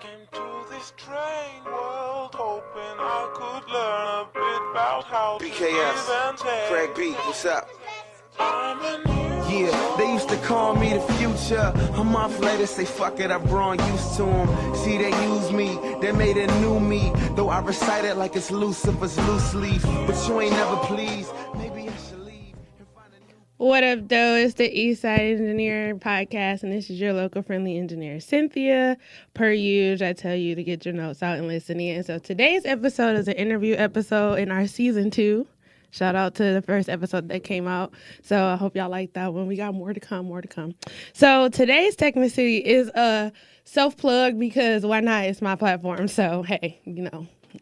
came to this strange world hoping I could learn a bit about how to BKS, live and take. Craig B, what's up? I'm a new Yeah, they used to call me the future. A month later, say fuck it, I've grown used to them. See, they used me, they made a new me. Though I recite it like it's Lucifer's loose leaf. But you ain't never pleased. Maybe I should leave and find a new. What up, though? It's the Eastside Engineer Podcast, and this is your local friendly engineer, Cynthia. Per usual, I tell you to get your notes out and listen in. So today's episode is an interview episode in our season 2. Shout out to the first episode that came out. So I hope y'all like that one. We got more to come. So today's Technicity is a self-plug because why not? It's my platform. So, hey,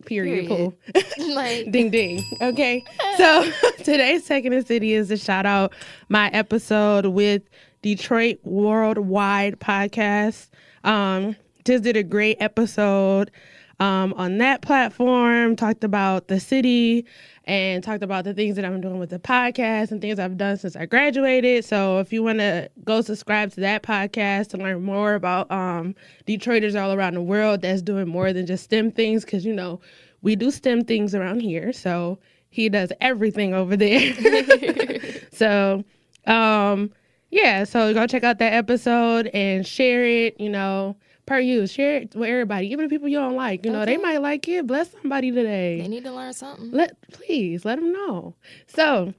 period. Cool. Like, Ding, ding. Okay. So today's Technicity is to shout out my episode with Detroit Worldwide Podcast. Just did a great episode on that platform. Talked about the city and talked about the things that I'm doing with the podcast and things I've done since I graduated. So if you want to go subscribe to that podcast to learn more about Detroiters all around the world that's doing more than just STEM things, because, we do STEM things around here. So he does everything over there. So, so go check out that episode and share it, per use. Share it with everybody, even the people you don't like. They might like it. Bless somebody today. they need to learn something. Please let them know. So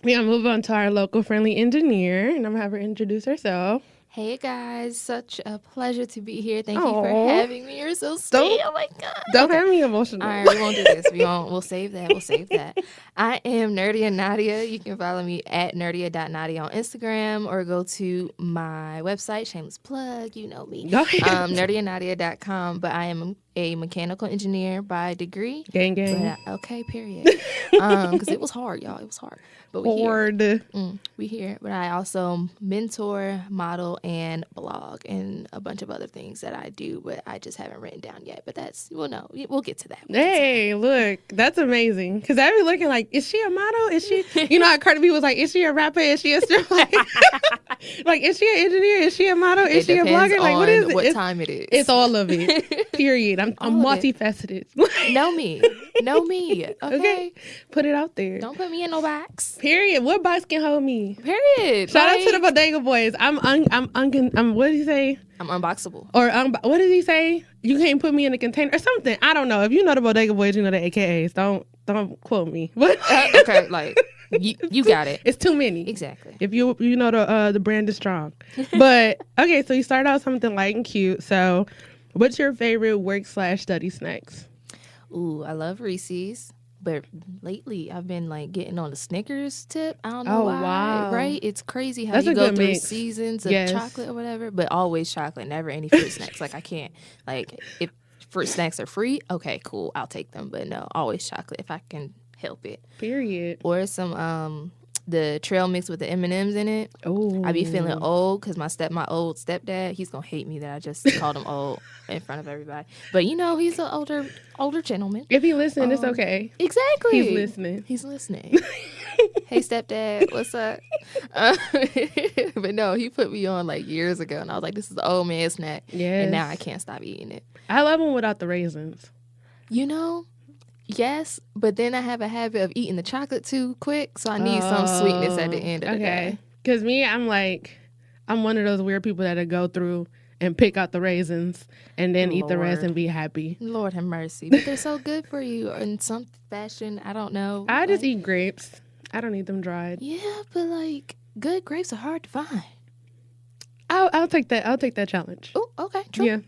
we're going to move on to our local friendly engineer, and I'm going to have her introduce herself. Hey guys, such a pleasure to be here. Thank you Aw. for having me. You're so sweet. Oh my god. Don't have me emotional. All right, we won't do this. We'll save that. I am Nadia Nadia. You can follow me at nerdia.nadia on Instagram or go to my website, shameless plug, you know me. Go ahead. nerdianadia.com, but I am a mechanical engineer by degree. Gang, gang. Okay, period. Because it was hard, y'all. It was hard. But we here. We here. But I also mentor, model, and blog, and a bunch of other things that I do, but I just haven't written down yet. But we'll get to that. Hey, look, that's amazing. Because I be looking like, is she a model? Is she, how Cardi B was like, is she a rapper? Is she a stripper? Like, is she an engineer? Is she a model? Is she a blogger? Like, what is it? What time it is. It's all of it. Period. I'm multifaceted. Know me. Okay. Put it out there. Don't put me in no box. Period. What box can hold me? Period. Shout out to the Bodega Boys. I'm what did he say? I'm unboxable. Or what did he say? You can't put me in a container or something. I don't know. If you know the Bodega Boys, you know the AKAs. Don't quote me. What? Okay, like you got it. It's too many. Exactly. If you know the brand is strong. But okay, so you start out something light and cute. So, what's your favorite work/study snacks? Ooh, I love Reese's. But lately, I've been like getting on the Snickers tip. I don't know why. Wow. Right? It's crazy how That's you a go good through mix. seasons of Yes. chocolate or whatever, but always chocolate, never any fruit snacks. Like I can't. Like if fruit snacks are free, okay, cool, I'll take them. But no, always chocolate if I can help it. Period. Or some the trail mix with the M&Ms in it. Oh, I be feeling old because my old stepdad, he's gonna hate me that I just called him old in front of everybody. But he's an older gentleman. If he listen, it's okay. Exactly. He's listening. He's listening. Hey stepdad, what's up? But no, he put me on like years ago, and I was like, this is the old man snack. Yes. And now I can't stop eating it. I love them without the raisins. Yes, but then I have a habit of eating the chocolate too quick, so I need some sweetness at the end of the day. Because me, I'm one of those weird people that'll go through and pick out the raisins and then eat the rest Lord. and be happy. Lord have mercy. But they're so good for you in some fashion. I don't know. I just eat grapes. I don't eat them dried. Yeah, but like good grapes are hard to find. I'll take that. I'll take that challenge. Oh, okay. True. Yeah.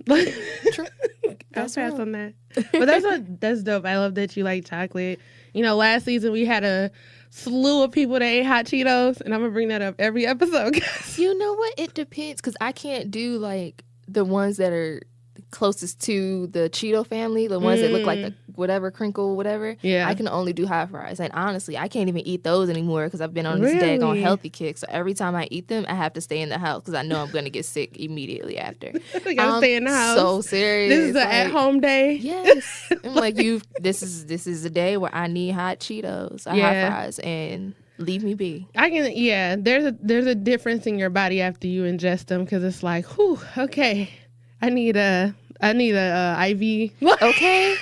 True. I'll That's pass real. on that. But that's dope. I love that you like chocolate. Last season we had a slew of people that ate hot Cheetos, and I'm gonna bring that up every episode. You know what? It depends because I can't do like the ones that are closest to the Cheeto family, the ones that look like the whatever crinkle, whatever. Yeah. I can only do hot fries. And honestly, I can't even eat those anymore because I've been on this daggone healthy kick. So every time I eat them, I have to stay in the house because I know I'm going to get sick immediately after. We gotta stay in the house. So serious. This is an at-home day. Yes. I'm like, this is a day where I need hot Cheetos or hot fries and leave me be. There's a difference in your body after you ingest them because it's like, whew, okay. I need I need a IV. Okay.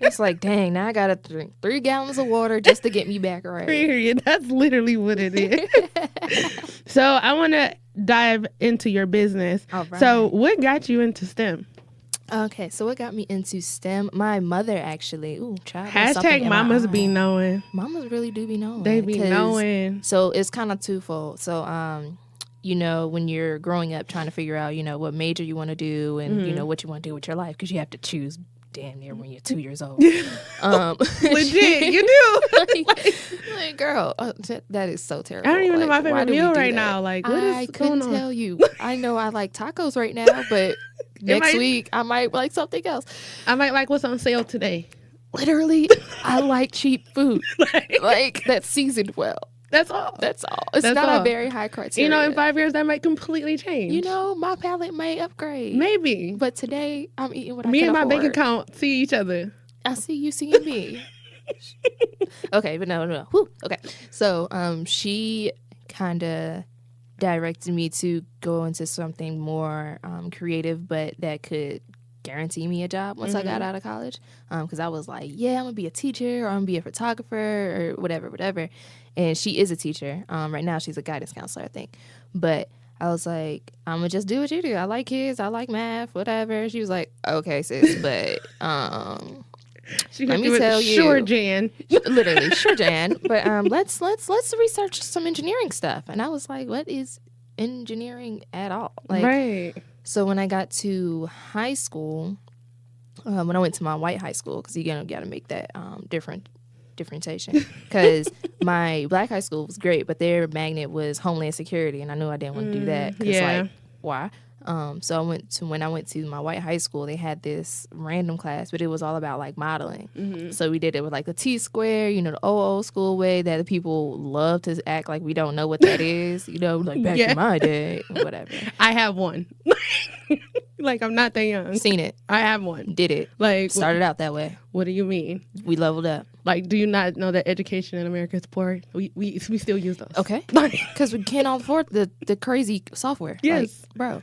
It's like, dang, now I gotta drink 3 gallons of water just to get me back right. Period. That's literally what it is. So I want to dive into your business. All right. So what got you into STEM? Okay, so what got me into STEM? My mother actually. Ooh, child. Hashtag mamas be knowing. Mamas really do be knowing. They be knowing. So it's kind of twofold. So, you know, when you're growing up trying to figure out, you know, what major you want to do and, you know, what you want to do with your life, because you have to choose damn near when you're 2 years old. Legit, you do. like, girl, that is so terrible. I don't even know my why favorite do we meal do right that? now. Like, what is I going couldn't on? tell you. I know I like tacos right now, but next week I might like something else. I might like what's on sale today. Literally, I like cheap food. Like that's seasoned well. That's all. That's all. It's That's not all. a very high criteria. You know, in 5 years, that might completely change. You know, my palate may upgrade. Maybe. But today, I'm eating what I Me can and my afford. bank account see each other. I see you seeing me. Okay, but no. Whew. Okay. So, she kind of directed me to go into something more creative, but that could guarantee me a job once I got out of college. Because I was like, yeah, I'm going to be a teacher or I'm going to be a photographer or whatever. And she is a teacher. Right now, she's a guidance counselor, I think. But I was like, I'm going to just do what you do. I like kids. I like math, whatever. She was like, okay, sis, but let me tell you. Sure, Jan. Literally, sure, Jan. But let's research some engineering stuff. And I was like, what is engineering at all? Like, Right. So when I got to high school, when I went to my white high school, because you got to make that differentiation. Because my black high school was great, but their magnet was Homeland Security, and I knew I didn't want to do that. Yeah. Like, why? So when I went to my white high school, they had this random class, but it was all about like modeling. So we did it with like the T-square, you know, the old school way that the people love to act like we don't know what that is, you know, like back in my day, whatever. I have one. Like, I'm not that young. Seen it. I have one. Did it. Like, Started out that way. what do you mean? We leveled up. Like, do you not know that education in America is poor? We still use those. Okay. Like, Because we can't all afford the crazy software. Yes. Like, bro.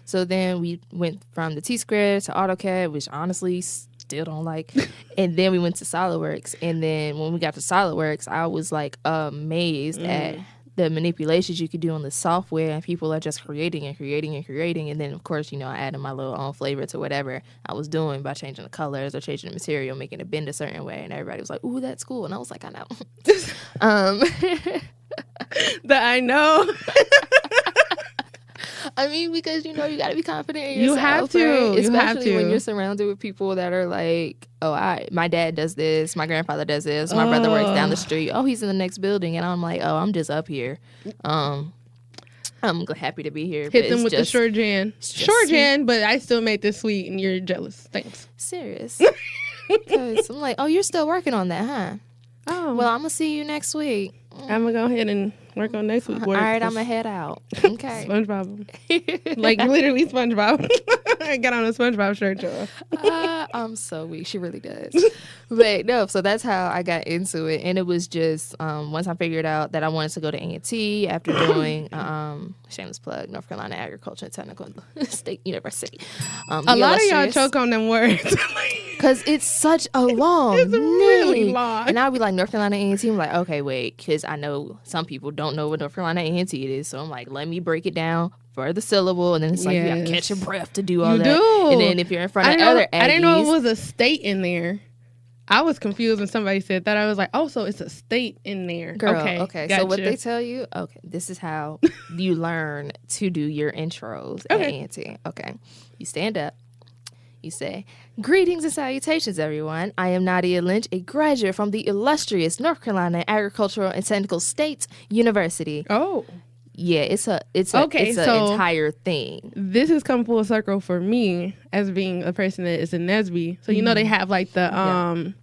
So then we went from the T-Square to AutoCAD, which honestly still don't like. And then we went to SolidWorks. And then when we got to SolidWorks, I was like amazed at the manipulations you could do on the software, and people are just creating. And then, of course, you know, I added my little own flavor to whatever I was doing by changing the colors or changing the material, making it bend a certain way. And everybody was like, ooh, that's cool. And I was like, I know. that I know. I mean, because, you know, you got to be confident in yourself. You have to. Right? You have Especially to. when you're surrounded with people that are like, oh, my dad does this. My grandfather does this. My brother works down the street. Oh, he's in the next building. And I'm like, oh, I'm just up here. I'm happy to be here. Hit them with the sure Jan. Sure Jan, but I still made this sweet and you're jealous. Thanks. Serious. Because I'm like, oh, you're still working on that, huh? Oh. Well, I'm going to see you next week. I'm going to go ahead and work on next week's work. All right, I'm going to head out. Okay. SpongeBob. Like, literally SpongeBob. I got on a SpongeBob shirt, y'all. I'm so weak. She really does. But no, so that's how I got into it. And it was just once I figured out that I wanted to go to A&T after doing, shameless plug, North Carolina Agriculture and Technical State University. A lot of y'all choke on them words. Because it's such a long It's really name. long. And I'll be like, North Carolina A&T. I'm like, okay, wait. Because I know some people don't know what North Carolina A&T it is. So I'm like, let me break it down for the syllable. And then it's like, you got to catch your breath to do all that. Do. And then if you're in front of other Aggies. I didn't know it was a state in there. I was confused when somebody said that. I was like, oh, so it's a state in there. Girl, okay. So what they tell you, okay, this is how you learn to do your intros at A&T. Okay. You stand up. You say, greetings and salutations, everyone. I am Nadia Lynch, a graduate from the illustrious North Carolina Agricultural and Technical State University. Oh. Yeah, it's an entire thing. This has come full circle for me as being a person that is in NSBE. So, you know, they have like the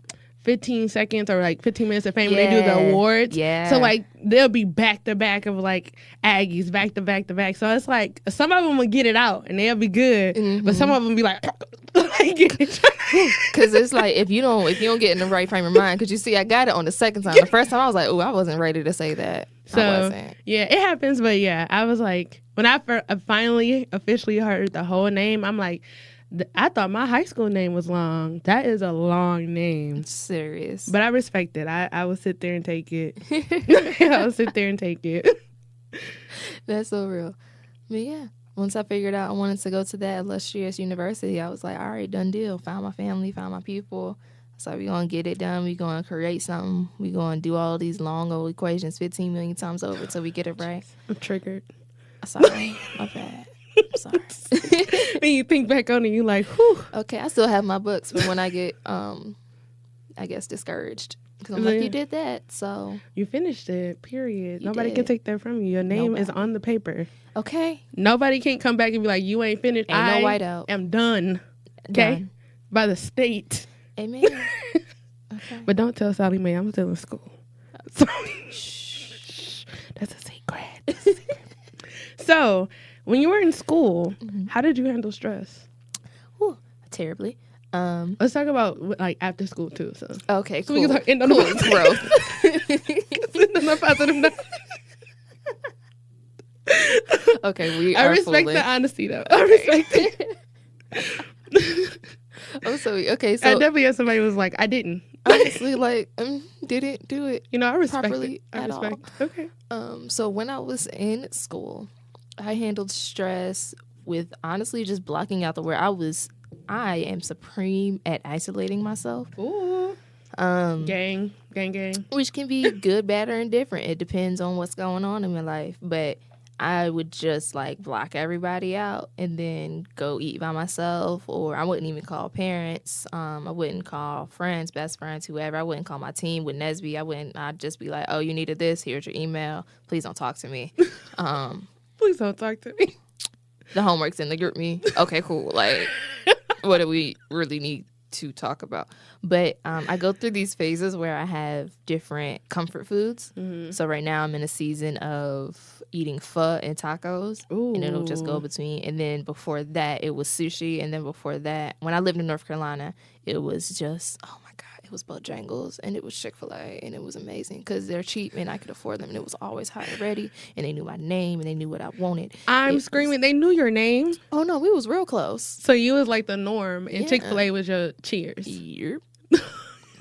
15 seconds or like 15 minutes of fame when they do the awards. Yeah. So, like, they'll be back to back of like Aggies, back to back to back. So, it's like some of them will get it out and they'll be good, but some of them be like, because it's like if you don't get in the right frame of mind, because you see, I got it on the second time. The first time I was like, oh, I wasn't ready to say that. So, yeah, it happens. But yeah, I was like, when I finally officially heard the whole name, I'm like, I thought my high school name was long. That is a long name. Serious. But I respect it. I would sit there and take it. I would sit there and take it. That's so real. But yeah, once I figured out I wanted to go to that illustrious university, I was like, all right, done deal. Found my family, found my people. So we're going to get it done. We're going to create something. We're going to do all these long old equations 15 million times over until we get it right. I'm triggered. Sorry. My bad. I'm sorry. When you think back on it, you like, whew. Okay, I still have my books, but when I get, I guess, discouraged. Because I'm like, you did that, so. You finished it, period. You Nobody did. can take that from you. Your name is on the paper. Okay. Nobody can come back and be like, you ain't finished. Ain't no whiteout. am done. Okay? Done. By the state. Amen. Okay. But don't tell Sally Mae I'm still in school. So, shh. That's a secret. So, when you were in school, how did you handle stress? Ooh, terribly. Let's talk about like after school too. So Okay, so cool. we can talk end on Cool. the positive note. Okay, we I are respect fooling. the honesty though. I respect it. I'm sorry. Okay, I so definitely had somebody who was like, I didn't. honestly, like, didn't do it. You know, I respect properly it. I at respect. Okay. So when I was in school, I handled stress with honestly just blocking out the word. I am supreme at isolating myself. Ooh. Gang. Which can be good, bad, or indifferent. It depends on what's going on in my life. But I would just like block everybody out and then go eat by myself, or I wouldn't even call parents. I wouldn't call friends, best friends, whoever. I wouldn't call my team with Nesby. I'd just be like, oh, you needed this. Here's your email. Please don't talk to me. Please don't talk to me. The homework's in the group me. Okay, cool. Like, what do we really need to talk about? But I go through these phases where I have different comfort foods. Mm-hmm. So right now I'm in a season of eating pho and tacos. Ooh. And it'll just go between. And then before that, it was sushi. And then before that, when I lived in North Carolina, it was just, oh my God, it was Bojangles and it was Chick-fil-A and it was amazing because they're cheap and I could afford them and it was always hot and ready and they knew my name and they knew what I wanted. I'm screaming. They knew your name? Oh no, we was real close. So you was like the norm and Chick-fil-A was your cheers. Yep.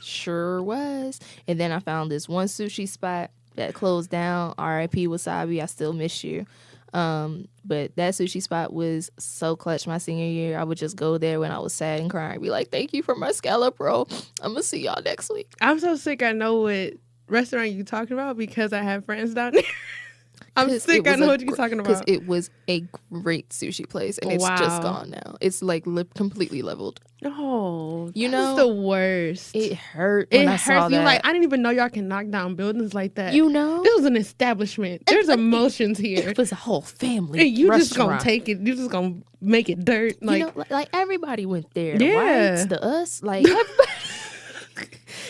Sure was. And then I found this one sushi spot that closed down. R.I.P. Wasabi. I still miss you. But that sushi spot was so clutch my senior year. I would just go there when I was sad and crying. Be like, thank you for my scallop roll. I'm going to see y'all next week. I'm so sick. I know what restaurant you're talking about because I have friends down there. I'm sick. I know what you're talking about. Because it was a great sushi place and it's just gone now. It's like completely leveled. Oh, you know, the worst. It hurt. When I saw that. You like, I didn't even know y'all can knock down buildings like that. You know, this was an establishment. There's emotions here. It was a whole family. And you restaurant. Just gonna take it. You just gonna make it dirt. Like, you know, like everybody went there. The whites, the us, like everybody.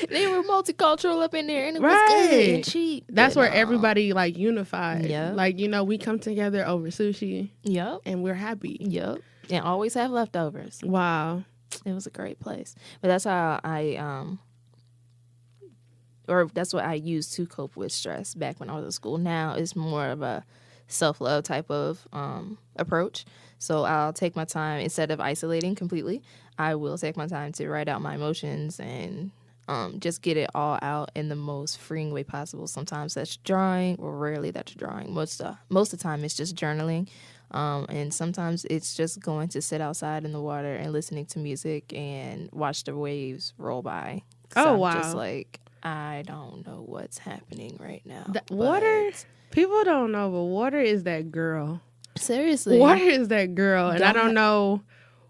They were multicultural up in there, and it was good and cheap. That's where everybody like unified. Yeah, like you know, we come together over sushi. Yep, and we're happy. Yep, and always have leftovers. Wow, it was a great place. But that's how or that's what I used to cope with stress back when I was in school. Now it's more of a self-love type of approach. So I'll take my time instead of isolating completely. I will take my time to write out my emotions and just get it all out in the most freeing way possible. Sometimes that's drawing, or rarely that's drawing. Most of the time it's just journaling. And sometimes it's just going to sit outside in the water and listening to music and watch the waves roll by. Oh, wow. Just like, I don't know what's happening right now. Water, people don't know, but water is that girl. Seriously. Water is that girl. And I don't know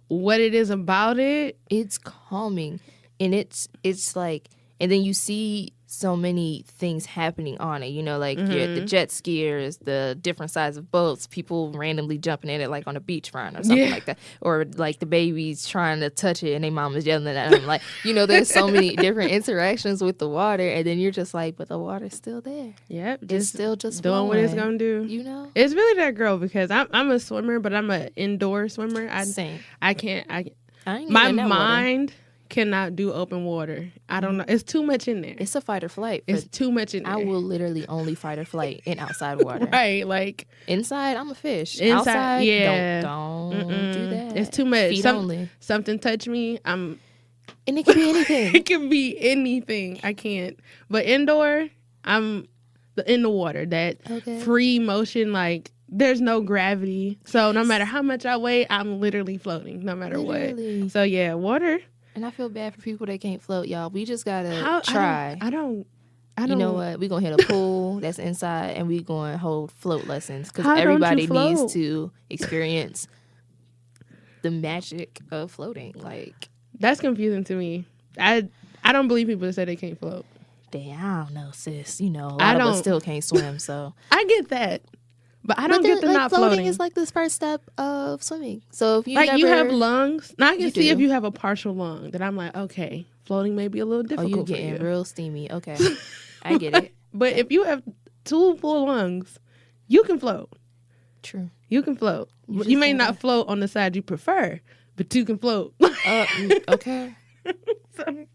what it is about it. It's calming. And it's like, and then you see so many things happening on it, you know, like the jet skiers, the different sizes of boats, people randomly jumping in it like on a beachfront or something like that, or like the babies trying to touch it and their mama's yelling at them. Like, you know, there's so many different interactions with the water, and then you're just like, but the water's still there. Yep, it's still just doing flowing. What it's gonna do. You know, it's really that girl because I'm a swimmer, but I'm an indoor swimmer. Same. I can't. I ain't my in that mind. Water. cannot do open water. I don't know. It's too much in there. It's a fight or flight. It's too much in there. I will literally only fight or flight in outside water. Right, like inside, I'm a fish. Inside, outside, yeah. don't do that. It's too much. Feet only. Something touch me, And it can be anything. it can be anything. I can't. But indoor, I'm in the water. That free motion, like there's no gravity. So no matter how much I weigh, I'm literally floating no matter what. So yeah, water. And I feel bad for people that can't float, y'all. We just gotta try. I don't. You know what? We're going to hit a pool that's inside and we're going to hold float lessons because everybody needs to experience the magic of floating. Like, that's confusing to me. I don't believe people that say they can't float. Damn, I don't know, sis. You know, a lot of us still can't swim, so. I get that. But I don't get the not floating. Floating is like the first step of swimming. So if you you have lungs, now I can see if you have a partial lung, then I'm like, okay, floating may be a little difficult. Oh, you getting real steamy. Okay, I get it. But if you have 2 full lungs, you can float. True. You can float. You may not float on the side you prefer, but you can float. Okay.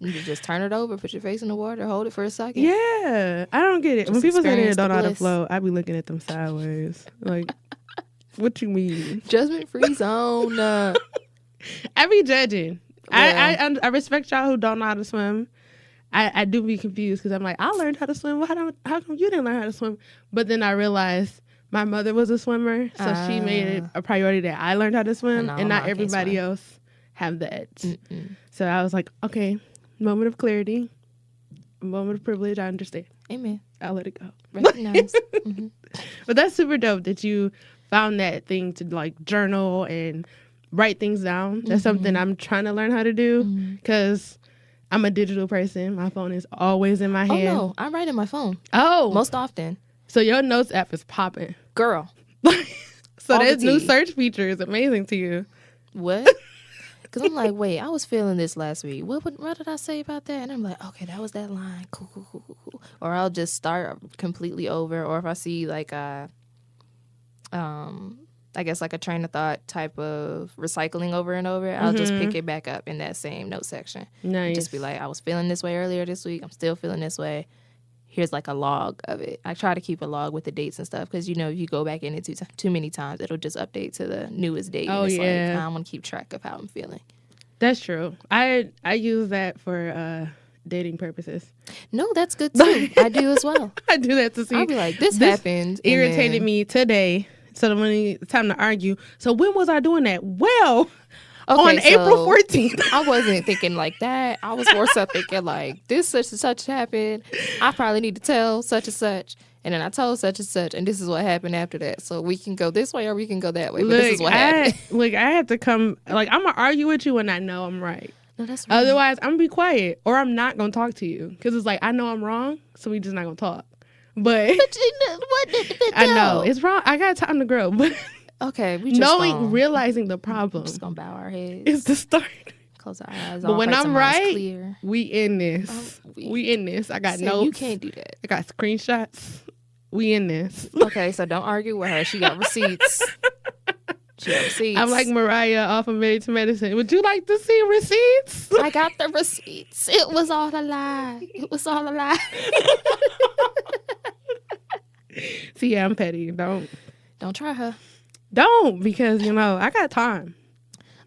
You just turn it over, put your face in the water, hold it for a second. Yeah, I don't get it. When people say they don't know how to float, I be looking at them sideways. Like, what you mean? Judgment-free zone. I be judging. Well, I respect y'all who don't know how to swim. I do be confused because I'm like, I learned how to swim. Well, how come you didn't learn how to swim? But then I realized my mother was a swimmer, so she made it a priority that I learned how to swim, and not everybody else have that. Mm-mm. So I was like, okay, moment of clarity, moment of privilege. I understand. Amen. I'll let it go. Recognize. Mm-hmm. But that's super dope that you found that thing to like journal and write things down. That's something I'm trying to learn how to do because I'm a digital person. My phone is always in my hand. Oh, no. I write in my phone. Oh. Most often. So your notes app is popping. Girl. So that new search feature is amazing to you. What? Because I'm like, wait, I was feeling this last week. What did I say about that? And I'm like, okay, that was that line. Cool. Or I'll just start completely over. Or if I see like I guess like a train of thought type of recycling over and over, I'll just pick it back up in that same note section. Nice. And just be like, I was feeling this way earlier this week. I'm still feeling this way. Here's like a log of it. I try to keep a log with the dates and stuff because, you know, if you go back in it too many times, it'll just update to the newest date. Oh, and it's yeah. like, I want to keep track of how I'm feeling. That's true. I use that for dating purposes. No, that's good too. I do as well. I do that to see. I'll be like, this happened. Irritated me today. So when it's time to argue. So when was I doing that? Well, on April 14th. I wasn't thinking like that. I was more so thinking like, this such and such happened. I probably need to tell such and such. And then I told such and such, and this is what happened after that. So we can go this way or we can go that way. But this is what happened. I have to come, like, I'm going to argue with you when I know I'm right. No, that's right. Otherwise, I'm going to be quiet or I'm not going to talk to you. Because it's like, I know I'm wrong, so we just not going to talk. But I know it's wrong. I got time to grow. But okay, we just realizing the problem. We're just gonna bow our heads. It's the start. Close our eyes. But when I'm right, we in this. We in this. I got notes. You can't do that. I got screenshots. We in this. Okay, so don't argue with her. She got receipts. I'm like Mariah off of Married to Medicine. Would you like to see receipts? I got the receipts. It was all a lie. See, yeah, I'm petty. Don't try her. Don't, because, you know, I got time.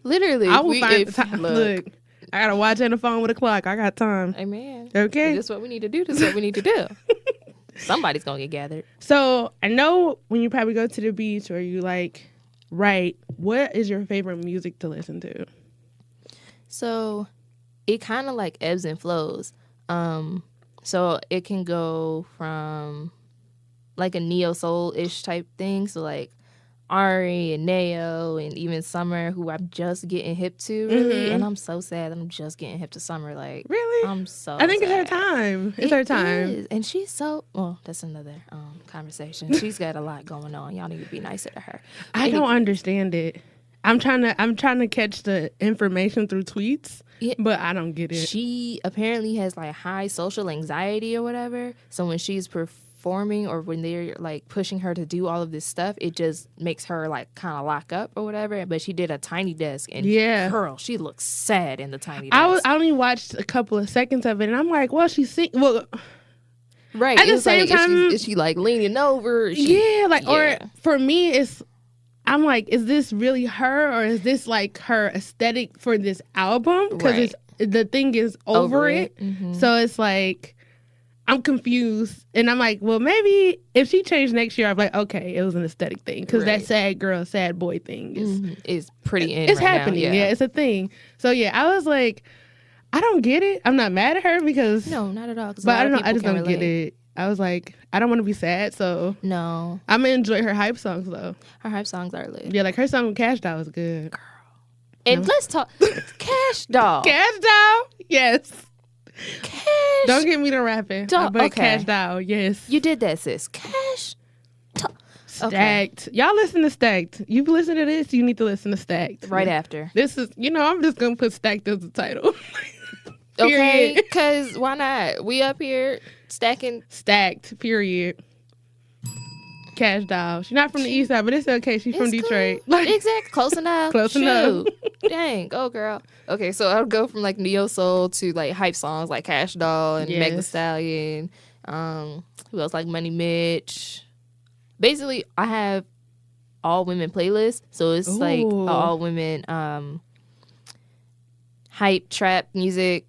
Literally. I will find the time. Look, I got to watch on the phone with a clock. I got time. Amen. Okay. This is what we need to do. Somebody's going to get gathered. So I know when you probably go to the beach or you like write, what is your favorite music to listen to? So it kind of like ebbs and flows. So it can go from like a neo soul-ish type thing. So like Ari and Neo and even Summer, who I'm just getting hip to, really. And I'm so sad that I'm just getting hip to Summer. Like, really? I'm so I think sad. it's her time. It's her time. Is. And she's so, well, that's another conversation. She's got a lot going on. Y'all need to be nicer to her. I don't understand it. I'm trying to catch the information through tweets, but I don't get it. She apparently has like high social anxiety or whatever. So when she's performing performing or when they're like pushing her to do all of this stuff, it just makes her like kind of lock up or whatever. But she did a Tiny Desk, and girl, she looks sad in the Tiny Desk. I only watched a couple of seconds of it, and I'm like, well, right. At the same time, is she like leaning over? Or for me, I'm like, is this really her, or is this like her aesthetic for this album? Because the thing is over it. Mm-hmm. So it's like, I'm confused. And I'm like, well, maybe if she changed next year, I'm like, okay, it was an aesthetic thing. Because that sad girl, sad boy thing is pretty in it's right happening. Now. Yeah, it's a thing. So yeah, I was like, I don't get it. I'm not mad at her because... No, not at all. But I don't know. I just don't get it. I was like, I don't want to be sad, so... No. I'm going to enjoy her hype songs, though. Her hype songs are lit. Yeah, like her song with Cash Doll was good. Girl. And let's talk... Cash Doll. Cash Doll? Yes. Cash. Don't get me to rapping. Doll. But Okay. Cash Doll, yes. You did that, sis. Cash Doll. Stacked. Y'all listen to Stacked. You listen to this, you need to listen to Stacked. Right after. This is... I'm just going to put Stacked as the title. Okay, because why not? We up here stacking. Stacked, period. Cash Doll. She's not from the East Side, but it's okay. She's from Detroit. Cool. Exactly. Close enough. Close enough. Dang. Go, girl. Okay, so I'll go from like neo soul to like hype songs like Cash Doll and Meg Thee Stallion. Who else? Like Money Mitch. Basically, I have all women playlists. So it's like all women hype trap music.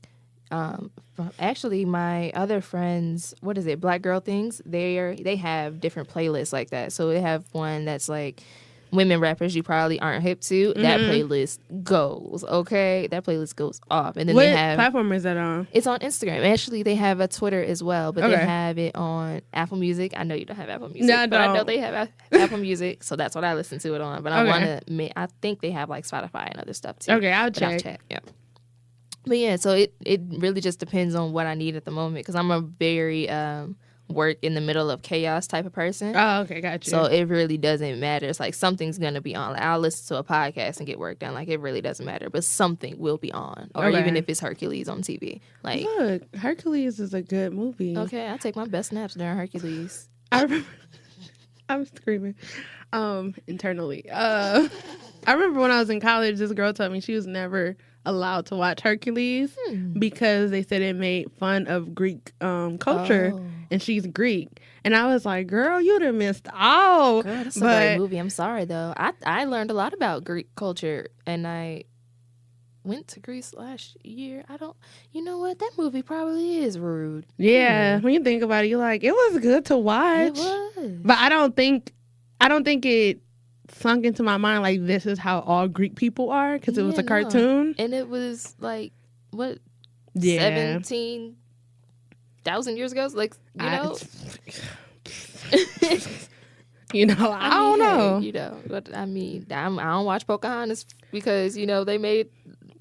Actually, my other friends, what is it, Black Girl Things, they have different playlists like that. So they have one that's like women rappers you probably aren't hip to. Mm-hmm. That playlist goes, okay? That playlist goes off. And then what they have... platform is that on? It's on Instagram. Actually, they have a Twitter as well, but they have it on Apple Music. I know you don't have Apple Music, no, but I know they have Apple Music, so that's what I listen to it on. But I think they have like Spotify and other stuff too. Okay, I'll check. Yeah. But yeah, so it really just depends on what I need at the moment because I'm a very work in the middle of chaos type of person. Oh, okay, gotcha. So it really doesn't matter. It's like something's going to be on. Like, I'll listen to a podcast and get work done. Like it really doesn't matter, but something will be on. Or even if it's Hercules on TV. Like, look, Hercules is a good movie. Okay, I take my best naps during Hercules. I remember, I'm screaming internally. I remember when I was in college, this girl told me she was never allowed to watch Hercules because they said it made fun of Greek culture, and she's Greek. And I was like, girl, you'd have missed all. Girl, that's a great movie. I'm sorry, though. I learned a lot about Greek culture, and I went to Greece last year. You know what? That movie probably is rude. Yeah, when you think about it, you're like, it was good to watch. It was. But I don't think it sunk into my mind like this is how all Greek people are because it was a cartoon. And it was like, what, 17,000 years ago? Like, you know? I don't know. But I mean, I don't watch Pocahontas because, they made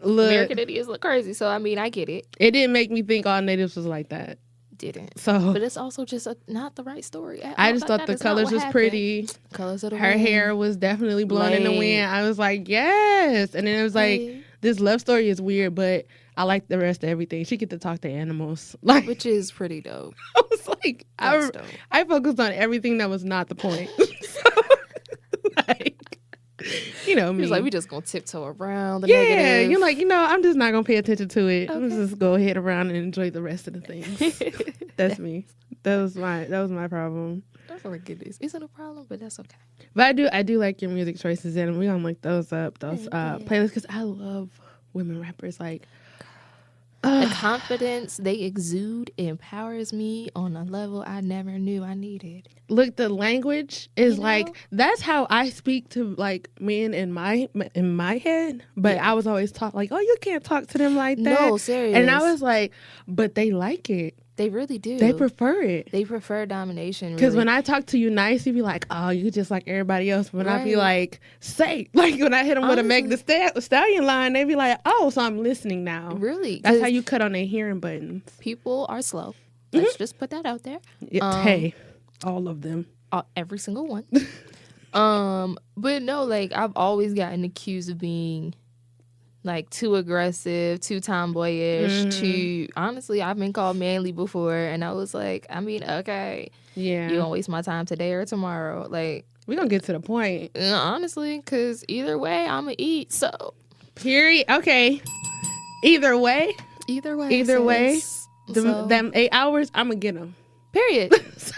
American idiots look crazy. So, I mean, I get it. It didn't make me think all natives was like that. Didn't. So, but it's also just not the right story. I just thought the colors was pretty. Colors of the Her wind. hair was definitely blown in the wind. I was like, yes. And then it was like, this love story is weird, but I like the rest of everything. She get to talk to animals, like, which is pretty dope. I was like, I focused on everything that was not the point. Me. He's like, we just gonna tiptoe around the negative. You're like, I'm just not gonna pay attention to it. Okay. I'm just go ahead around and enjoy the rest of the things. That's me. That was my problem. That's what goodness. Isn't a problem, but that's okay. But I do like your music choices, and we're gonna look those up, playlists, because I love women rappers. Like, the confidence they exude empowers me on a level I never knew I needed. Look, the language is that's how I speak to like men in my head. But I was always taught like, oh, you can't talk to them like that. No, serious. And I was like, but they like it. They really do. They prefer it. They prefer domination. Because really. when I talk to you nice, you be like, oh, you just like everybody else. But when I be like, say, like when I hit them with a Meg Thee Stallion line, they be like, oh, so I'm listening now. Really? That's how you cut on their hearing buttons. People are slow. Let's just put that out there. Hey, all of them. Every single one. But no, like I've always gotten accused of being like too aggressive, too tomboyish, too, honestly, I've been called manly before, and I was like, I mean, okay, Yeah. you gonna waste my time today or tomorrow? Like, we're gonna get to the point. Honestly, because either way, I'm gonna eat, so. Period. Okay. Either way. Either way. Either way. So. Them 8 hours, I'm gonna get them. Period. So,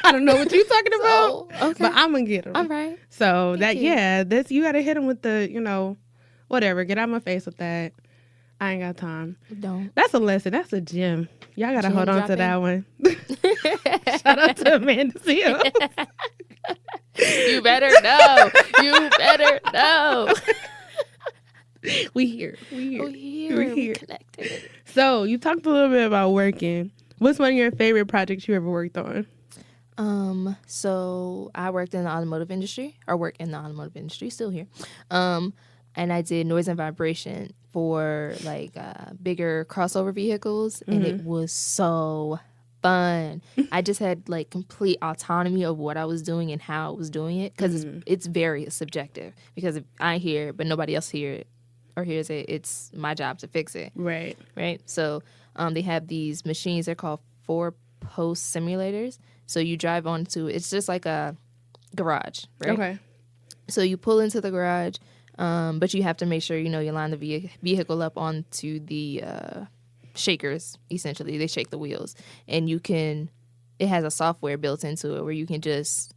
I don't know what you're talking about, okay. but I'm gonna get them. All right. So that's you gotta hit them with the, whatever. Get out my face with that. I ain't got time. Don't. That's a lesson. That's a gem. Y'all gotta hold on to that one. Shout out to Amanda Seal. You better know. You better know. We here. We're connected. So you talked a little bit about working. What's one of your favorite projects you ever worked on? So I worked in the automotive industry, still here. And I did noise and vibration for like bigger crossover vehicles, and it was so fun. I just had like complete autonomy of what I was doing and how I was doing it, because it's very subjective. Because if I hear it, but nobody else hears it, it's my job to fix it. Right. So they have these machines. They're called 4-post simulators. So you drive onto, it's just like a garage, right? Okay. So you pull into the garage, but you have to make sure, you line the vehicle up onto the shakers, essentially. They shake the wheels. And it has a software built into it where you can just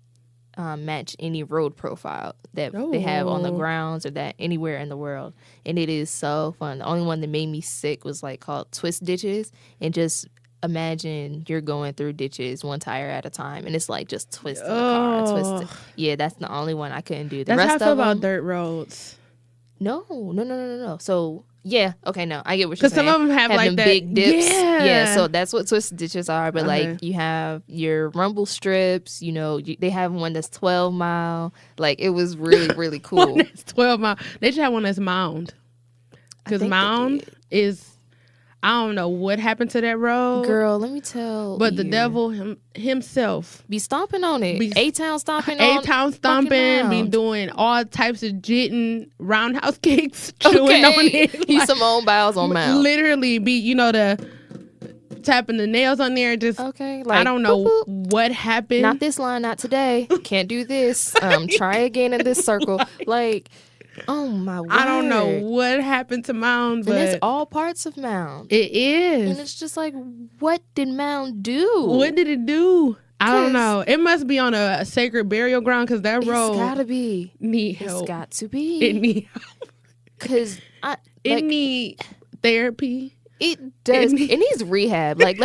match any road profile that they have on the grounds or that anywhere in the world. And it is so fun. The only one that made me sick was like called twist ditches. And just imagine you're going through ditches one tire at a time, and it's like just twisting the car. Twisting. Yeah, that's the only one I couldn't do. The rest how I feel of them, about dirt roads. No. So yeah, okay, no, I get what you're saying. Because some of them have like them that big dips. Yeah, so that's what twist ditches are. But like you have your rumble strips. They have one that's 12 mile. Like it was really really cool. One that's 12 mile. They should have one that's mound. Because mound is, I don't know what happened to that road. Girl, let me tell But the devil himself be stomping on it. A-Town stomping be doing all types of jitting, roundhouse kicks, chewing on it. He's Simone Biles on Mount. Literally be, the tapping the nails on there. Just, I don't know what happened. Not this line, not today. Can't do this. Try again in this circle. Like, oh my word. I don't know what happened to Mound, but and it's all parts of Mound. It is. And it's just like, what did Mound do? What did it do? I don't know. It must be on a sacred burial ground, because that road. It's gotta be. Need help. It's got to be. It need help. Because it need therapy. It does. It needs rehab. Like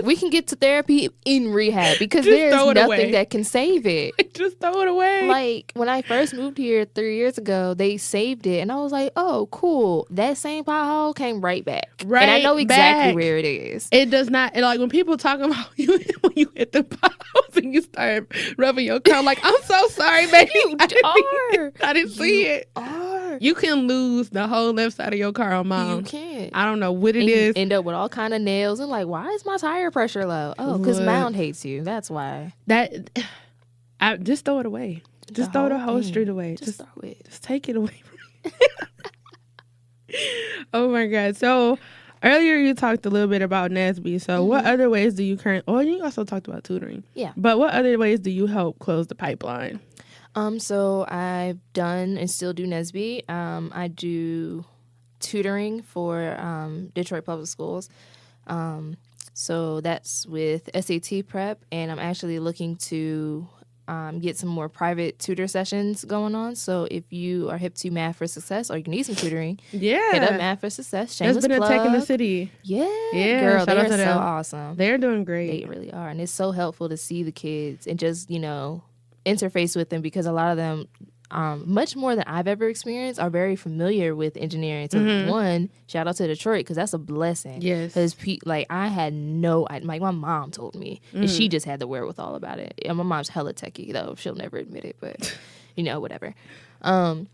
we can get to therapy in rehab, because there's nothing that can save it. Just throw it away. Like when I first moved here 3 years ago, they saved it, and I was like, "Oh, cool." That same pothole came right back, and I know exactly where it is. It does not. Like when people talk about you when you hit the potholes and you start rubbing your car, like, I'm so sorry, baby. I didn't see it. You can lose the whole left side of your car on Mom. You can. I don't know what it is. You end up with all kind of nails, and like, why is my tire pressure low? Oh, because Mound hates you. That's why. Just throw it away. Just throw the whole street away. Just throw it. Just take it away from me. Oh my God. So earlier you talked a little bit about NSBE. So what other ways do you you also talked about tutoring. Yeah. But what other ways do you help close the pipeline? So I've done and still do NSBE. I do tutoring for Detroit Public Schools. So that's with SAT prep, and I'm actually looking to get some more private tutor sessions going on. So if you are hip to Math for Success, or you need some tutoring, hit up Math for Success. Shameless There's been plug. a tech in the city. Yeah, girl, they're so awesome. They're doing great. They really are, and it's so helpful to see the kids and just interface with them, because a lot of them, much more than I've ever experienced, are very familiar with engineering. So one, shout out to Detroit, because that's a blessing. Yes. Because I had my mom told me, and she just had the wherewithal about it. And my mom's hella techie, though. She'll never admit it, but whatever. And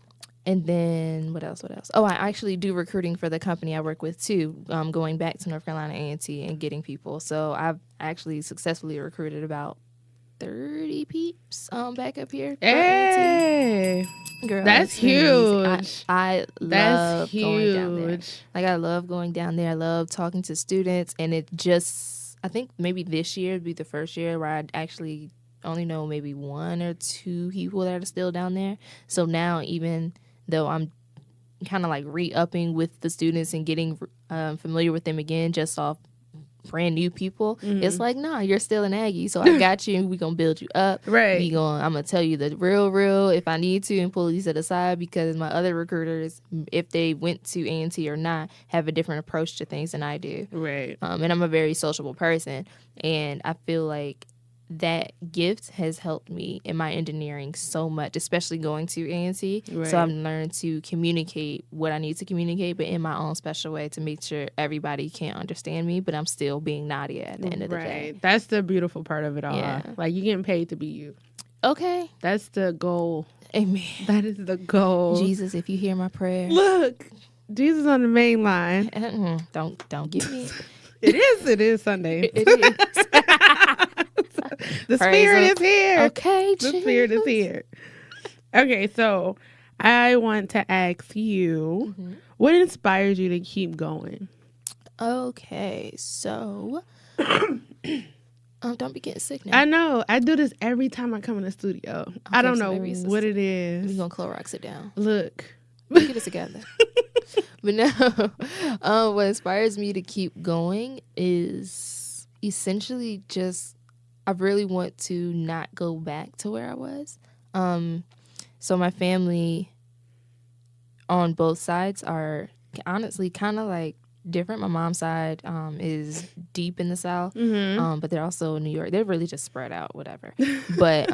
then what else? Oh, I actually do recruiting for the company I work with too. Going back to North Carolina A&T and getting people. So I've actually successfully recruited about 30 peeps back up here. Hey. Girl, That's huge. I love going down there. Huge. Like, I love going down there. I love talking to students. And it just, I think maybe this year would be the first year where I actually only know maybe 1 or 2 people that are still down there. So now, even though I'm kind of like re-upping with the students and getting familiar with them again just off brand new people, it's like, nah, you're still an Aggie, so I got you. We gonna build you up. Right. I'm gonna tell you the real if I need to, and pull these to the side, because my other recruiters, if they went to A&T or not, have a different approach to things than I do. Right. And I'm a very sociable person, and I feel like that gift has helped me in my engineering so much, especially going to A&T. Right. So I've learned to communicate what I need to communicate, but in my own special way, to make sure everybody can understand me, but I'm still being Nadia at the end of the day. Right. That's the beautiful part of it all. Yeah. Like, you're getting paid to be you. Okay. That's the goal. Amen. That is the goal. Jesus, if you hear my prayer. Look, Jesus on the main line. Don't get me. It is Sunday. It is. The Praise spirit him. is here. Okay, The spirit is here. Okay, so I want to ask you, what inspires you to keep going? Okay, so don't be getting sick now. I know. I do this every time I come in the studio. I don't know what it We're is. gonna Clorox it down. Look. Get it together. But no, what inspires me to keep going is essentially just, I really want to not go back to where I was. So my family on both sides are honestly kind of like different. My mom's side is deep in the South, but they're also in New York. They're really just spread out, whatever. But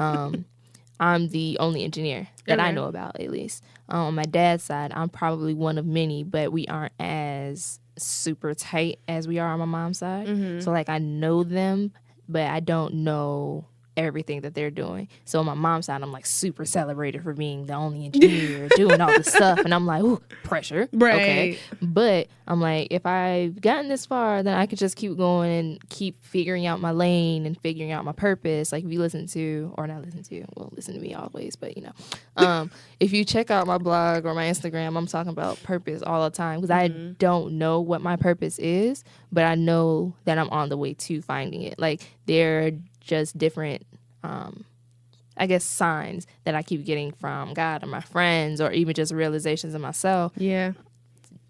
I'm the only engineer that I know about, at least. On my dad's side, I'm probably one of many, but we aren't as super tight as we are on my mom's side. So, like, I know them, but I don't know everything that they're doing. So on my mom's side, I'm like super celebrated for being the only engineer doing all this stuff, and I'm like, ooh, pressure. Right. Okay. But I'm like, if I've gotten this far, then I could just keep going and keep figuring out my lane and figuring out my purpose. Like, if you listen to me always, but if you check out my blog or my Instagram, I'm talking about purpose all the time, because I don't know what my purpose is, but I know that I'm on the way to finding it. Like, there are just different, I guess, signs that I keep getting from God or my friends, or even just realizations of myself. Yeah.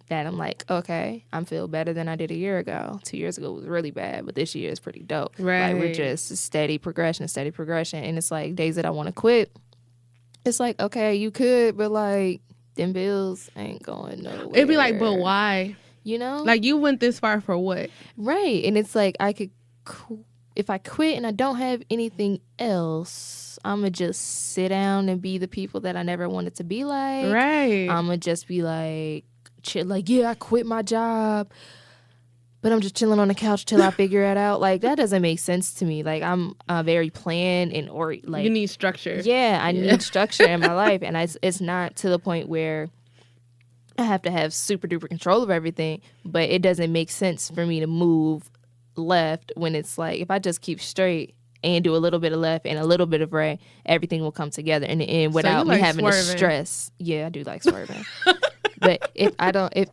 That I'm like, okay, I feel better than I did a year ago. 2 years ago was really bad, but this year is pretty dope. Right. Like, we're just steady progression. And it's like days that I want to quit. It's like, okay, you could, but like, them bills ain't going nowhere. It'd be like, but why? You know? Like, you went this far for what? Right. And it's like, I could, if I quit and I don't have anything else, I'm going to just sit down and be the people that I never wanted to be like. Right. I'm going to just be like, chill, like, yeah, I quit my job, but I'm just chilling on the couch till I figure it out. Like, that doesn't make sense to me. Like, I'm very planned and like, you need structure. Yeah, I need structure in my life, and it's not to the point where I have to have super duper control of everything, but it doesn't make sense for me to move left when it's like, if I just keep straight and do a little bit of left and a little bit of right, everything will come together in the end without me having to stress. Yeah, I do like swerving. But if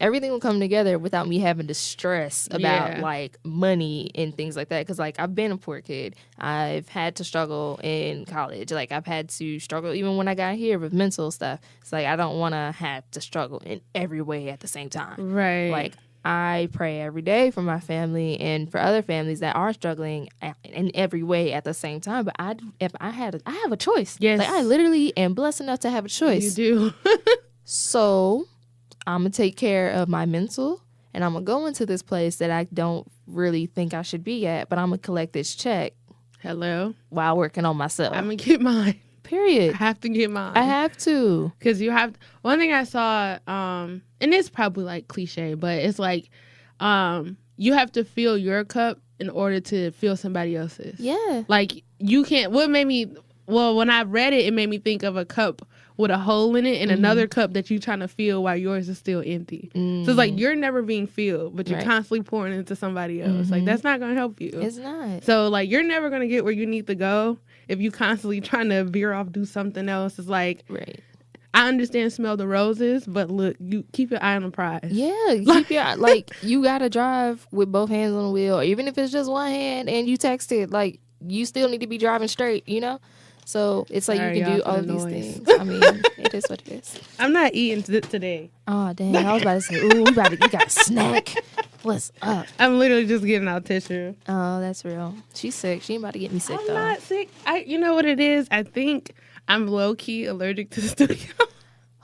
everything will come together without me having to stress about like money and things like that, because like, I've been a poor kid, I've had to struggle in college, like I've had to struggle even when I got here with mental stuff. It's like, I don't want to have to struggle in every way at the same time. Right. Like, I pray every day for my family and for other families that are struggling in every way at the same time. But I have a choice. Yes. Like, I literally am blessed enough to have a choice. You do. So I'm going to take care of my mental, and I'm going to go into this place that I don't really think I should be at, but I'm going to collect this check. Hello. While working on myself. I'm going to get mine. Period. I have to get mine. I have to. Because you have... One thing I saw, and it's probably like cliche, but it's like, you have to fill your cup in order to fill somebody else's. Yeah. Like, you can't... What made me... Well, when I read it, it made me think of a cup with a hole in it and another cup that you're trying to fill while yours is still empty. So it's like, you're never being filled, but you're constantly pouring into somebody else. Like, that's not going to help you. It's not. So, like, you're never going to get where you need to go if you constantly trying to veer off, do something else. It's like, right. I understand smell the roses, but look, you keep your eye on the prize. Yeah, keep your like you gotta drive with both hands on the wheel, or even if it's just one hand and you text it, like you still need to be driving straight, you know. So it's like Sorry, you can do y'all, all for of the these noise. things. I mean, it is what it is. I'm not eating today. Oh dang! I was about to say, ooh, we got a snack. What's up? I'm literally just getting out tissue. Oh, that's real. She's sick. She ain't about to get me sick I'm though. not sick. You know what it is? I think I'm low key allergic to the studio.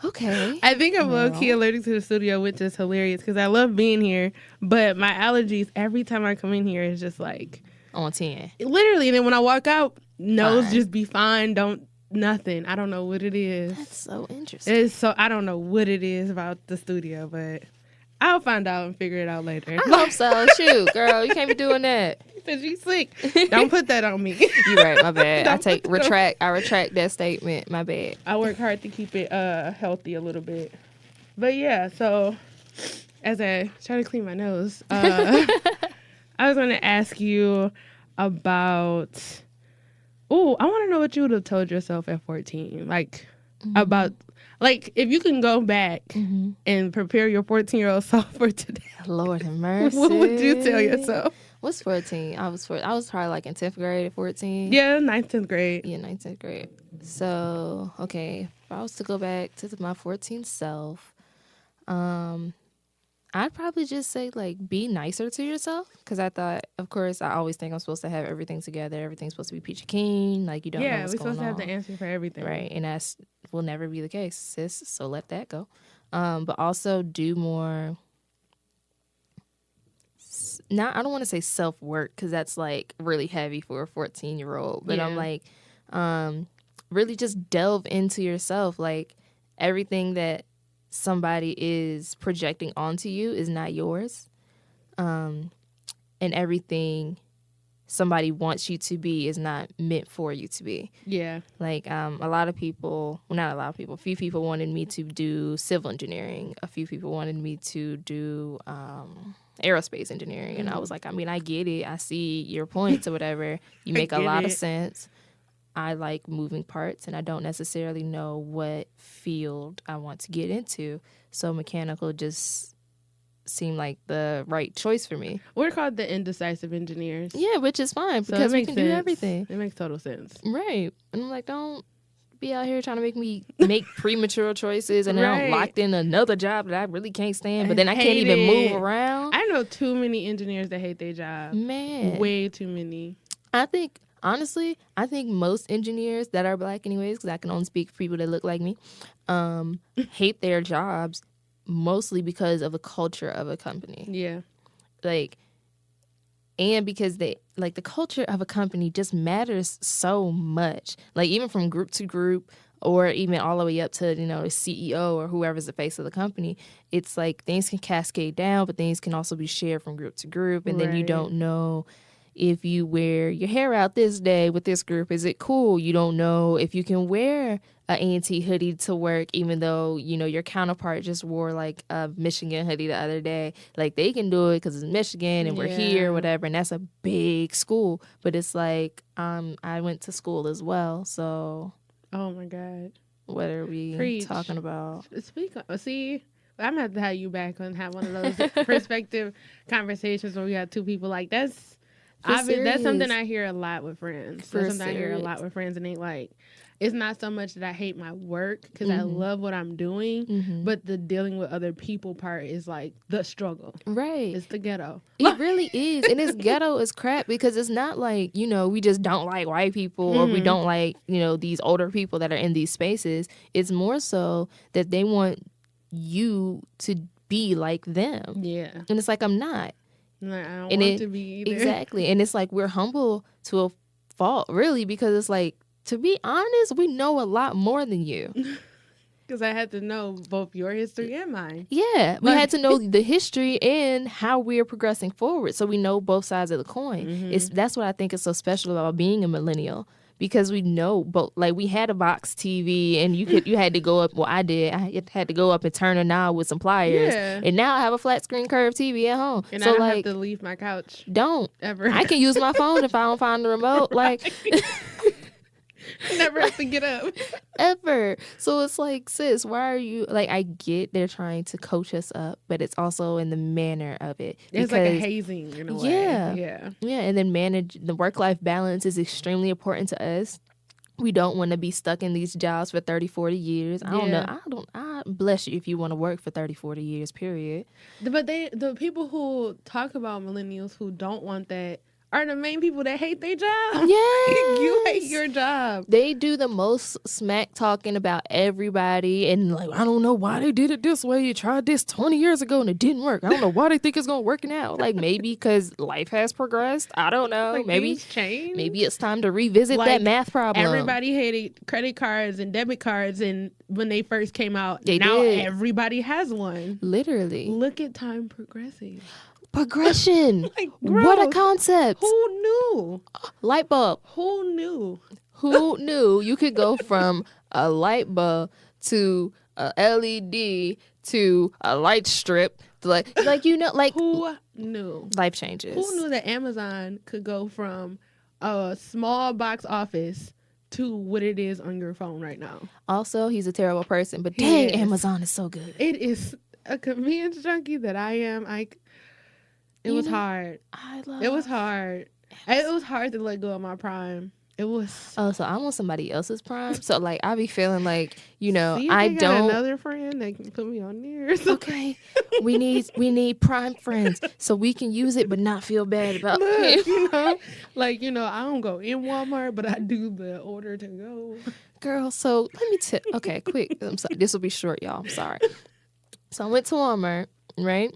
Okay. I think I'm low key allergic to the studio, which is hilarious because I love being here. But my allergies every time I come in here is just like on 10. Literally, and then when I walk out, nose Fine. just be fine. Nothing. I don't know what it is. That's so interesting. I don't know what it is about the studio, but I'll find out and figure it out later. I hope so. Shoot, girl, you can't be doing that. Because you sick. Don't put that on me. You're right. My bad. I retract that statement. My bad. I work hard to keep it healthy a little bit. But yeah, so as I try to clean my nose, I was going to ask you about. Oh, I want to know what you would have told yourself at 14. Like, about, like, if you can go back and prepare your 14-year-old self for today. Lord have mercy. What would you tell yourself? What's 14? I was probably like in 10th grade at 14. Yeah, 9th, 10th grade. Yeah, 9th, 10th grade. So, okay, if I was to go back to my 14 self, I'd probably just say, like, be nicer to yourself. Because I thought, of course, I always think I'm supposed to have everything together. Everything's supposed to be peachy keen. Like, you don't know what's going on. Yeah, we're supposed to have the answer for everything. Right, and that will never be the case, sis. So let that go. But also do more... I don't want to say self-work because that's, like, really heavy for a 14-year-old. But I'm like, really just delve into yourself. Like, everything that somebody is projecting onto you is not yours. And everything somebody wants you to be is not meant for you to be. Yeah. Like, a few people wanted me to do civil engineering. A few people wanted me to do aerospace engineering. And I was like, I mean, I get it. I see your points or whatever. You make a lot of sense. I like moving parts, and I don't necessarily know what field I want to get into. So mechanical just seemed like the right choice for me. We're called the indecisive engineers. Yeah, which is fine because we can do everything. It makes total sense. Right. And I'm like, don't be out here trying to make premature choices and then I'm locked in another job that I really can't stand, but then I can't even move around. I know too many engineers that hate their job. Man. Way too many. Honestly, I think most engineers that are black anyways, because I can only speak for people that look like me, hate their jobs mostly because of the culture of a company. Yeah. Like, and because the culture of a company just matters so much. Like, even from group to group or even all the way up to, the CEO or whoever's the face of the company, it's like things can cascade down, but things can also be shared from group to group. And then you don't know if you wear your hair out this day with this group, is it cool? You don't know if you can wear an A&T hoodie to work, even though, your counterpart just wore like a Michigan hoodie the other day. Like, they can do it because it's Michigan and we're here, whatever. And that's a big school. But it's like, I went to school as well. So. Oh my God. What are we talking about? See, I'm going to have to have you back and have one of those perspective conversations where we got two people like that's something I hear a lot with friends. And they like, it's not so much that I hate my work because I love what I'm doing, but the dealing with other people part is like the struggle. Right. It's the ghetto. It really is. And it's ghetto as crap because it's not like, we just don't like white people or we don't like, these older people that are in these spaces. It's more so that they want you to be like them. Yeah. And it's like, I'm not. Like, I don't want to be either. Exactly. And it's like we're humble to a fault, really, because it's like, to be honest, we know a lot more than you. Because I had to know both your history and mine. Yeah. We had to know the history and how we're progressing forward. So we know both sides of the coin. That's what I think is so special about being a millennial. Because we know both, like, we had a box TV and you had to go up. Well, I did. I had to go up and turn a knob with some pliers. Yeah. And now I have a flat screen curved TV at home. And so, I don't have to leave my couch. Don't. Ever. I can use my phone if I don't find the remote. Like, Never have to get up. Ever. So it's like, sis, why are you like, I get they're trying to coach us up, but it's also in the manner of it. It's like a hazing in a way. Yeah. And then manage the work-life balance is extremely important to us. We don't want to be stuck in these jobs for 30, 40 years. I don't know. I bless you if you want to work for 30, 40 years, period. But the people who talk about millennials who don't want that are the main people that hate their job. Yes. You hate your job. They do the most smack talking about everybody and like, I don't know why they did it this way. You tried this 20 years ago and it didn't work. I don't know why they think it's going to work now. Like maybe because life has progressed. I don't know. Like maybe changed. Maybe it's time to revisit that math problem. Everybody hated credit cards and debit cards and when they first came out. They now did. Everybody has one. Literally. Look at time progressing. Progression. Like, what a gross. concept. Who knew? Light bulb. Who knew? Who knew you could go from a light bulb to a LED to a light strip to like you know, like Who knew? life changes. Who knew that Amazon could go from a small box office to what it is on your phone right now? Also, he's a terrible person, but He dang, is. Amazon is so good. It is a convenience junkie that I am. It was hard. It was hard. It was hard to let go of my Prime. It was. Oh, so I'm on somebody else's Prime. So like I be feeling like, you know, See if I they got don't. another friend that can put me on there. or something. Okay, we need Prime friends so we can use it but not feel bad about Look, it. I don't go in Walmart, but I do the order to go. Girl, so let me tell. Okay, quick. I'm sorry. This will be short, y'all. I'm sorry. So I went to Walmart, right?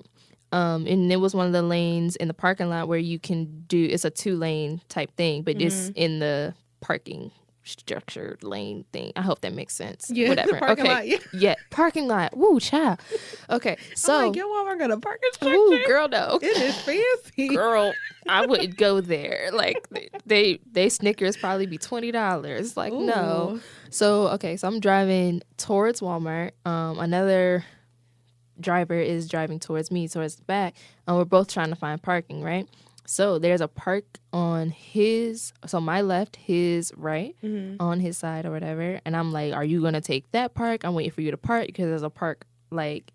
And it was one of the lanes in the parking lot where you can do. It's a 2-lane type thing, but it's in the parking structured lane thing. I hope that makes sense. Yeah, Whatever. parking Okay. lot, yeah. Yeah, parking lot. Woo, child. Okay, so I'm like, your Walmart got a parking structure. ooh, girl, no. It is fancy. Girl, I wouldn't go there. Like they Snickers probably be $20. Like no. Ooh. So okay, so I'm driving towards Walmart. Another driver is driving towards me, towards the back, and we're both trying to find parking, right? So there's a park on my left, his right, on his side or whatever. And I'm like, are you going to take that park? I'm waiting for you to park because there's a park like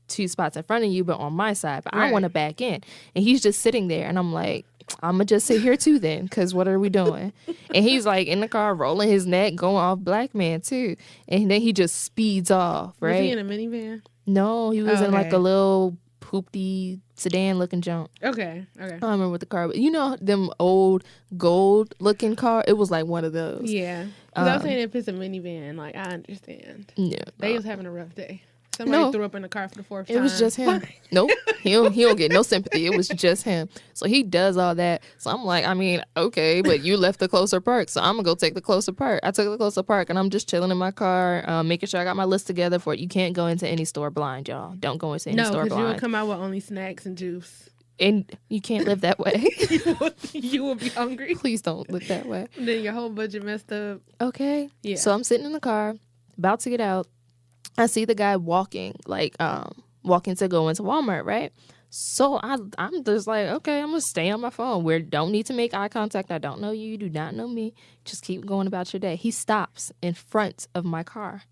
2 spots in front of you, but on my side. But I want to back in. And he's just sitting there. And I'm like, I'm going to just sit here too then because what are we doing? And he's like in the car rolling his neck, going off black man too. And then he just speeds off, right? Was he in a minivan? No, he was in like Okay. a little poopty sedan looking junk. Okay. I don't remember what the car was. You know them old gold looking car? It was like one of those. Yeah. 'Cause I was saying if it's a minivan, like, I understand. Yeah. They was having a rough day. Somebody threw up in the car for the 4th time. It was just him. Nope. He don't get no sympathy. It was just him. So he does all that. So I'm like, I mean, okay, but you left the closer park. So I'm going to go take the closer park. I took the closer park and I'm just chilling in my car, making sure I got my list together for it. You can't go into any store blind, y'all. Don't go into any store No, because you would blind. come out with only snacks and juice. And you can't live that way. You will be hungry. Please don't live that way. Then your whole budget messed up. Okay. Yeah. So I'm sitting in the car, about to get out. I see the guy walking to go into Walmart, right? So I'm just like, okay, I'm gonna stay on my phone. We don't need to make eye contact. I don't know you. You do not know me. Just keep going about your day. He stops in front of my car.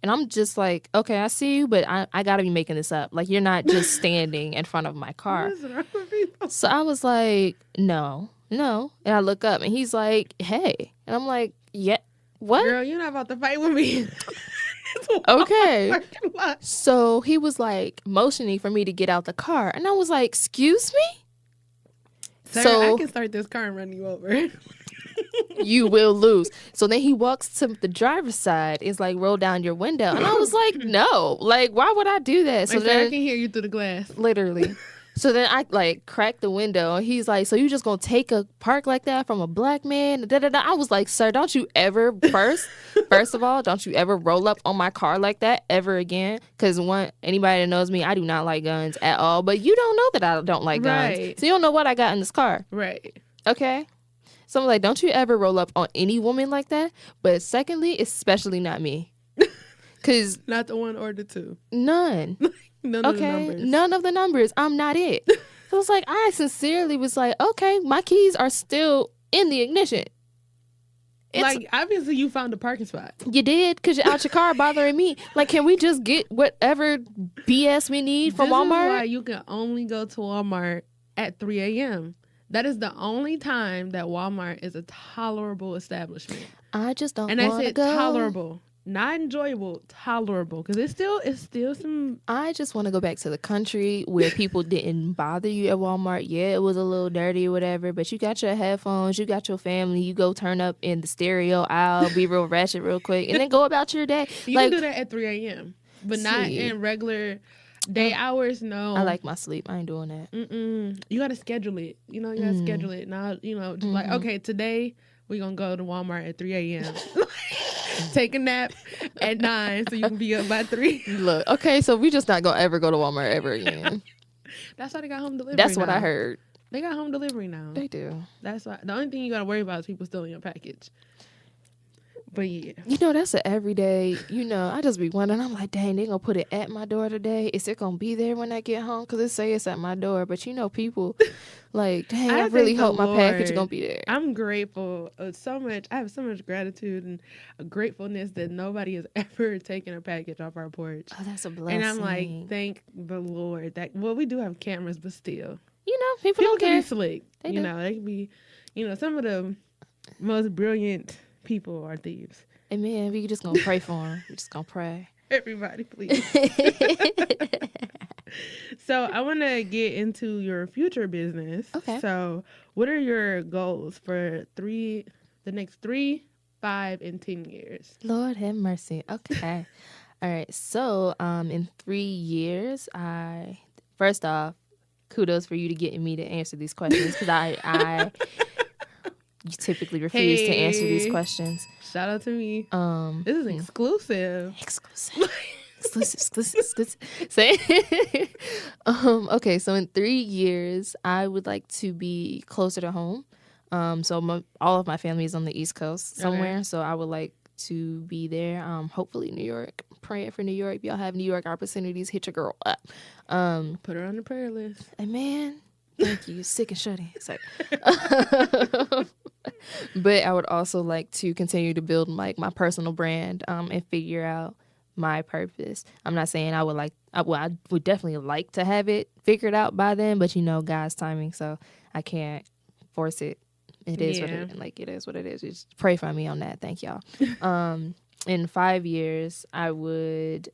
And I'm just like, okay, I see you, but I gotta be making this up. Like, you're not just standing in front of my car. What is wrong with people? So I was like, no. And I look up and he's like, hey. And I'm like, yeah, what? Girl, you're not about to fight with me. Okay. Parking lot. So he was like motioning for me to get out the car. And I was like, excuse me? Sir, So- I can start this car and run you over. You will lose. So then he walks to the driver's side. It's like, roll down your window. And I was like, no. Like, why would I do that? So Like, sir, I then, can hear you through the glass. literally. So then I like cracked the window. And he's like, so you just gonna take a park like that from a black man? Da, da, da. I was like, sir, don't you ever, first of all, don't you ever roll up on my car like that ever again? Because anybody that knows me, I do not like guns at all. But you don't know that I don't like guns. Right. So you don't know what I got in this car. Right. Okay? So I'm like, don't you ever roll up on any woman like that? But secondly, especially not me. Because Not the 1 or the 2. none. None of the Okay? numbers. None of the numbers. I'm not it. So I was like, I sincerely was like, okay, my keys are still in the ignition. Like, obviously, you found a parking spot. You did, because you're out your car bothering me. Like, can we just get whatever BS we need from Walmart? This is why you can only go to Walmart at 3 a.m. That is the only time that Walmart is a tolerable establishment. I just don't want to go. And I said tolerable. Not enjoyable, tolerable. Because it's still some... I just want to go back to the country where people didn't bother you at Walmart. Yeah, it was a little dirty or whatever, but you got your headphones, you got your family, you go turn up in the stereo aisle, be real ratchet real quick, and then go about your day. You can do that at 3 a.m., but not in regular day hours, no. I like my sleep. I ain't doing that. You got to schedule it. You got to schedule it. Now, just like, okay, today we're going to go to Walmart at 3 a.m. Take a nap at 9 so you can be up by 3. Look, okay, so we just not gonna ever go to Walmart ever again. That's why they got home delivery. That's what I heard. They got home delivery now. They do. That's why the only thing you gotta worry about is people stealing your package. But yeah. That's an everyday, I just be wondering, I'm like, dang, they gonna put it at my door today? Is it gonna be there when I get home? Because it say it's at my door, but people like, dang, I really hope my package is gonna be there. I'm grateful so much. I have so much gratitude and a gratefulness that nobody has ever taken a package off our porch. Oh, that's a blessing. And I'm like, thank the Lord. We do have cameras, but still. People don't care. Can be slick. They can be, some of the most brilliant people are thieves. Amen. We just gonna pray for them. We just gonna pray. Everybody, please. So I want to get into your future business. Okay. So what are your goals for the next 3, 5, and 10 years? Lord have mercy. Okay. All right. So in 3 years, first off, kudos for you to getting me to answer these questions, because I you typically refuse to answer these questions. Shout out to me. This is exclusive. Exclusive. Okay, so in 3 years, I would like to be closer to home. So all of my family is on the East Coast somewhere, okay. So I would like to be there. Hopefully New York. Praying for New York. If y'all have New York opportunities, hit your girl up. Put her on the prayer list. Amen. Thank you. Sick and shut in. But I would also like to continue to build my personal brand and figure out my purpose. I'm not saying I would definitely like to have it figured out by then, but God's timing, so I can't force it. It is what it is. It is what it is. Just pray for me on that. Thank y'all. In 5 years, I would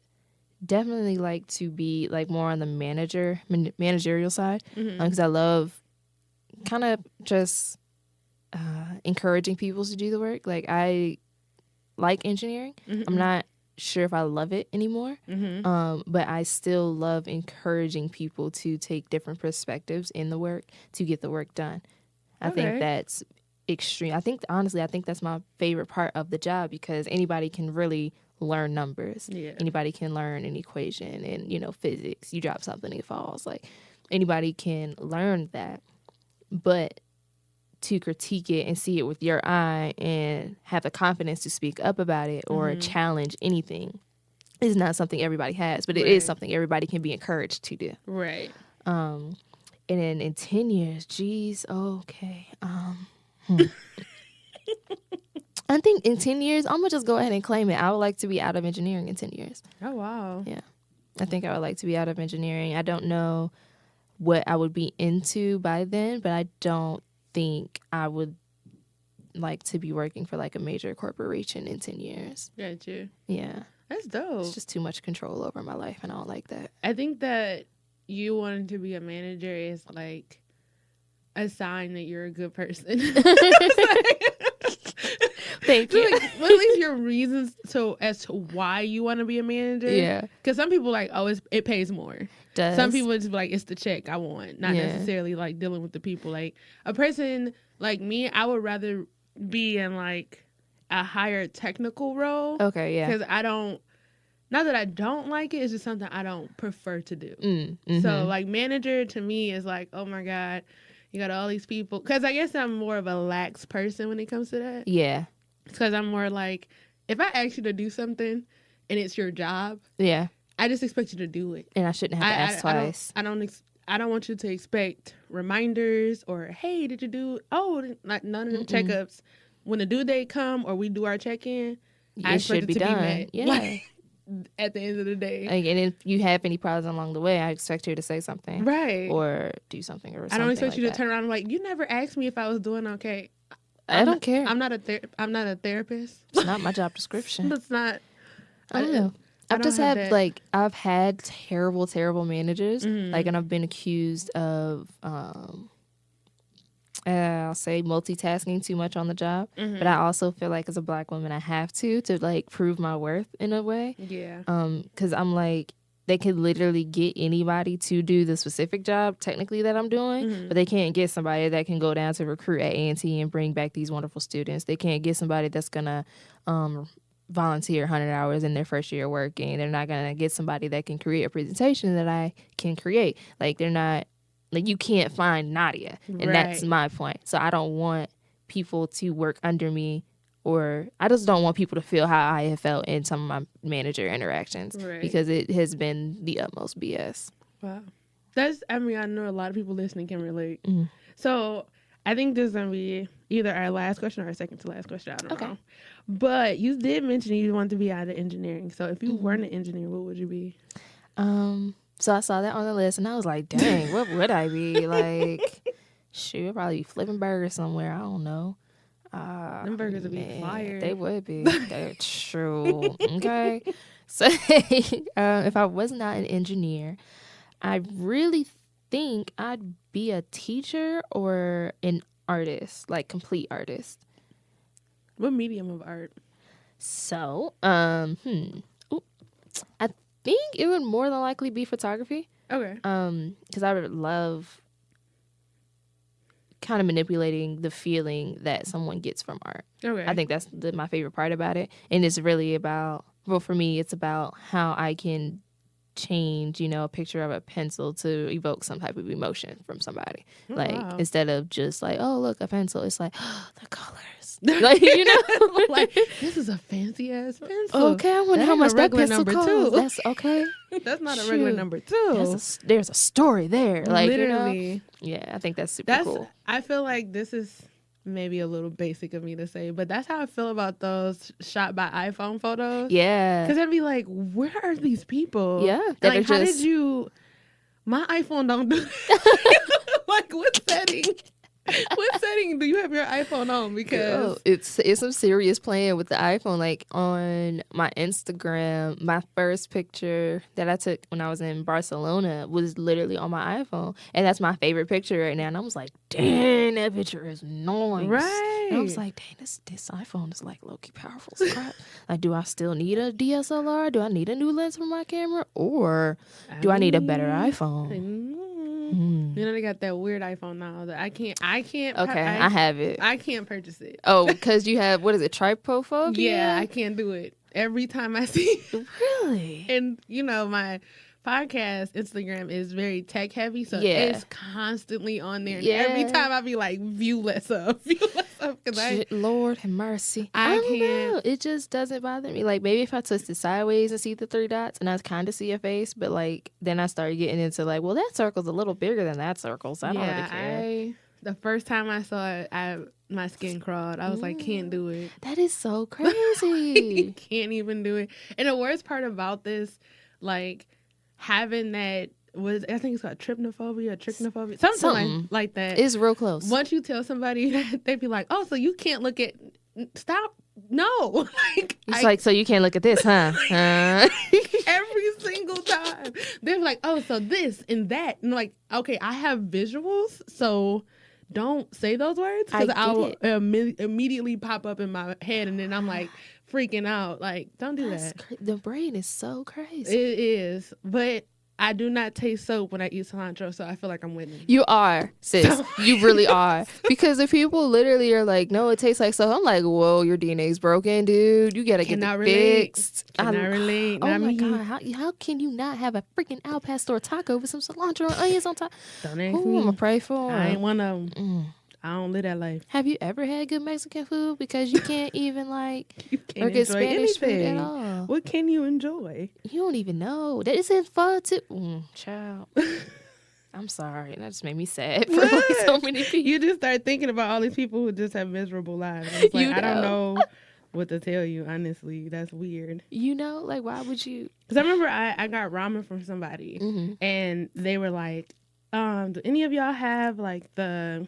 definitely like to be more on the managerial side, because I love kind of just encouraging people to do the work. I like engineering. I'm not sure if I love it anymore, but I still love encouraging people to take different perspectives in the work to get the work done. I think that's extreme. Honestly, I think that's my favorite part of the job, because anybody can really learn numbers. Yeah. Anybody can learn an equation and, physics. You drop something, it falls. Anybody can learn that. But to critique it and see it with your eye and have the confidence to speak up about it or challenge anything is not something everybody has, but it is something everybody can be encouraged to do. Right. And then in 10 years, geez, okay. I think in 10 years, I'm going to just go ahead and claim it. I would like to be out of engineering in 10 years. Oh, wow. Yeah. I think I would like to be out of engineering. I don't know what I would be into by then, but I don't think I would like to be working for a major corporation in 10 years. Gotcha. Yeah. That's dope. It's just too much control over my life, and I don't like that. I think that you wanting to be a manager is a sign that you're a good person. Thank you. At least your reasons as to why you want to be a manager. Yeah. Because some people it pays more. Does. Some people just it's the check I want, not necessarily dealing with the people. A person like me, I would rather be in a higher technical role. Okay, yeah. Because not that I don't like it, it's just something I don't prefer to do. So manager to me is oh my God, you got all these people. Because I guess I'm more of a lax person when it comes to that. Yeah. Because I'm more if I ask you to do something and it's your job, yeah, I just expect you to do it. And I shouldn't have to ask twice. I don't want you to expect reminders or, hey, did you do? Oh, none of them checkups. when the due date come or we do our check-in, I It expect should it be to done. be met. Yeah. Like, at the end of the day. Like, and if you have any problems along the way, I expect you to say something. Right. Or do something or something. I don't expect like you to that. turn around and like, you never asked me if I was doing okay. I don't care. I'm not a therapist. It's not my job description. That's not. I don't know. I I've don't just have had that. I've had terrible managers. Mm-hmm. Like, and I've been accused of I'll say multitasking too much on the job. Mm-hmm. But I also feel like as a Black woman I have to like prove my worth in a way. Yeah. Because I'm like, they could literally get anybody to do the specific job technically that I'm doing, Mm-hmm. but they can't get somebody that can go down to recruit at A&T and bring back these wonderful students. They can't get somebody that's gonna volunteer 100 hours in their first year working. They're not gonna get somebody that can create a presentation that I can create. Like, they're not, like, you can't find Nadia, and that's Right. my point. So I don't want people to work under me, or I just don't want people to feel how I have felt in some of my manager interactions, Right. because it has been the utmost BS. Wow. I know a lot of people listening can relate. Mm. So I think this is going to be either our last question or our second to last question. I don't Okay. know. But you did mention you wanted to be out of engineering. So if you weren't an engineer, what would you be? So I saw that on the list, and I was like, dang, what would I be? Like, shoot, I'd probably be flipping burgers somewhere. I don't know. Them burgers would be fire. They would be. They're true. Okay. So if I was not an engineer, I really think I'd be a teacher or an artist, like complete artist. What medium of art? So, I think it would more than likely be photography. Okay. Because I would love kind of manipulating the feeling that someone gets from art. Okay. I think that's my favorite part about it. And it's really about, well, for me, it's about how I can change, a picture of a pencil to evoke some type of emotion from somebody. wow. Instead of just like, oh, look, a pencil. It's like, oh, the colors. Like, this is a fancy ass pencil. Okay, I wonder That how ain't much a that regular pencil number costs. two. That's okay. That's not a regular Shoot. number two. There's a story there. Like, Literally. Yeah, I think that's super cool. I feel like this is maybe a little basic of me to say, but that's how I feel about those shot by iPhone photos. Yeah. Because I'd be like, where are these people? Yeah, And that like, are how just- did you? My iPhone don't do that. Like, what setting? What setting do you have your iPhone on? Because Girl, it's some serious playing with the iPhone. Like, on my Instagram, my first picture that I took when I was in Barcelona was literally on my iPhone, and that's my favorite picture right now. And I was like, dang, that picture is nice. Right. And I was like, dang, this iPhone is like low-key powerful. Crap. Like, do I still need a DSLR? Do I need a new lens for my camera? Or do I need a better iPhone? You know, they got that weird iPhone now that I can't. Okay, I have it. I can't purchase it. Oh, because you have, what is it, trypophobia? Yeah, I can't do it. Every time I see Really? and my podcast Instagram is very tech heavy, so Yeah. it's constantly on there. And Yeah. every time I be like, view less of, because Lord have mercy. I don't can't- know. It just doesn't bother me. Like, maybe if I twist it sideways and see the three dots and I kind of see a face, but like then I start getting into like, well, that circle's a little bigger than that circle, so I don't really care. The first time I saw it, my skin crawled. I was like, can't do it. That is so crazy. Can't even do it. And the worst part about this, like having that I think it's called trichnophobia, something like that. It's real close. Once you tell somebody that, they'd be like, oh, so you can't look at, stop. No. Like, so you can't look at this, huh? Every single time. They're like, oh, so this and that. And like, okay, I have visuals, so don't say those words because I'll immediately pop up in my head and then I'm like freaking out. Like, don't do that. The brain is so crazy. It is. But I do not taste soap when I eat cilantro, so I feel like I'm winning. You are, sis. You really are. Because if people literally are like, no, it tastes like soap, I'm like, whoa, your DNA's broken, dude. You gotta get it fixed. Cannot relate. Oh Not my me. God. How can you not have a freaking Al Pastor taco with some cilantro and onions on top? Don't ask Who I'm me. gonna pray for? I ain't one of them. I don't live that life. Have you ever had good Mexican food? Because you can't even like You can't or get enjoy Spanish food anything. at all. What can you enjoy? You don't even know. That is in pho too. Child. I'm sorry. That just made me sad for like so many people. You just start thinking about all these people who just have miserable lives. It's like, I don't know what to tell you, honestly. That's weird. You know, like, why would you? Because I remember I got ramen from somebody, and they were like, do any of y'all have like the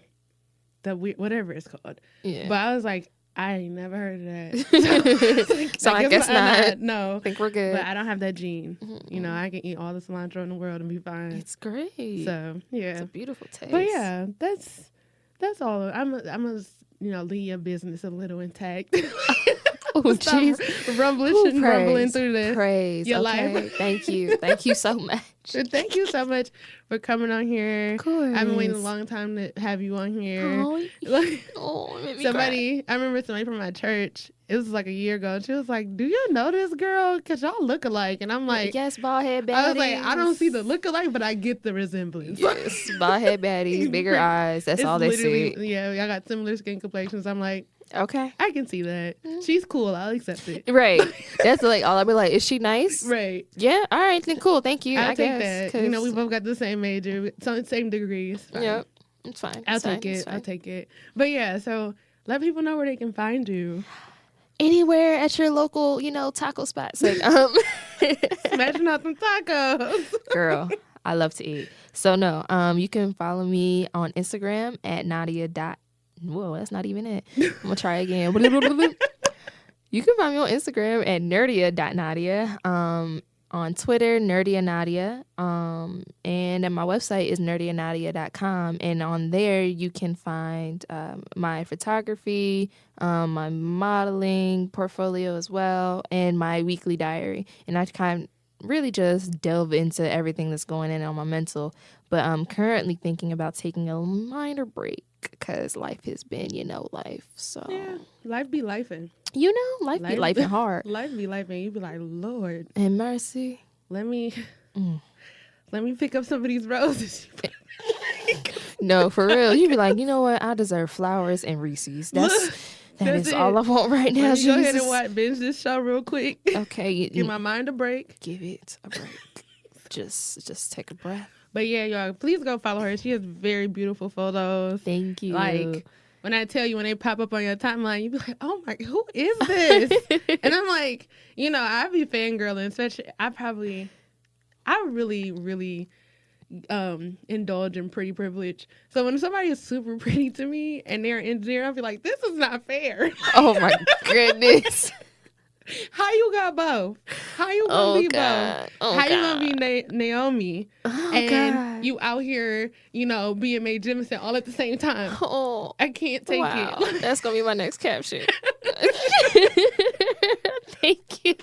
whatever it's called? Yeah. But I was like, I ain't never heard of that. So I guess not. No. I think we're good. But I don't have that gene. You know, I can eat all the cilantro in the world and be fine. It's great. So, yeah. It's a beautiful taste. But yeah, that's all. I'm a leave your business a little intact. Oh, jeez. Rumbling through your life. Thank you. Thank you so much. Thank you so much for coming on here. Of course. I've been waiting a long time to have you on here. Oh, it made me cry. I remember somebody from my church, it was like a year ago, and she was like, do you know this girl? Because y'all look alike. And I'm like, yes, bald head baddies. I was like, I don't see the look alike, but I get the resemblance. Yes, bald head baddies, bigger eyes. That's all they see. Yeah, I got similar skin complexions. I'm like, okay, I can see that. She's cool. I'll accept it. Right. That's like all I'll be like, is she nice? Right. Yeah. All right. Then cool. Thank you. I'll take that. You know, we both got the same major, same degrees. Yep. It's fine. I'll take it. But yeah, so let people know where they can find you. Anywhere at your local, taco spots. Like, smashing out some tacos. Girl, I love to eat. So no, you can follow me on Instagram at Nadia. Whoa, that's not even it. I'm gonna try again. You can find me on Instagram at nerdia.nadia. On Twitter, Nerdia Nadia. And at my website is nerdianadia.com. And on there you can find my photography, my modeling portfolio as well, and my weekly diary. And I kind of really just delve into everything that's going on my mental. But I'm currently thinking about taking a minor break because life has been, life. So yeah, life be lifing. Life be lifing hard. Life be lifing. You be like, Lord and mercy. Let me pick up some of these roses. No, for real. You be like, you know what? I deserve flowers and Reese's. That is all I want right now. Let me go ahead and binge this show real quick. Okay, give my mind a break. Give it a break. just take a breath. But yeah, y'all, please go follow her. She has very beautiful photos. Thank you. Like, when I tell you, when they pop up on your timeline, you be like, oh my, who is this? And I'm like, I be fangirling, especially, I really, really indulge in pretty privilege. So when somebody is super pretty to me and they're an engineer, I'll be like, this is not fair. Oh my goodness. How you got both? How you gonna be both? How you gonna be Naomi and God. You out here, being Mae Jemison all at the same time? Oh, I can't take it. That's gonna be my next caption. Thank you.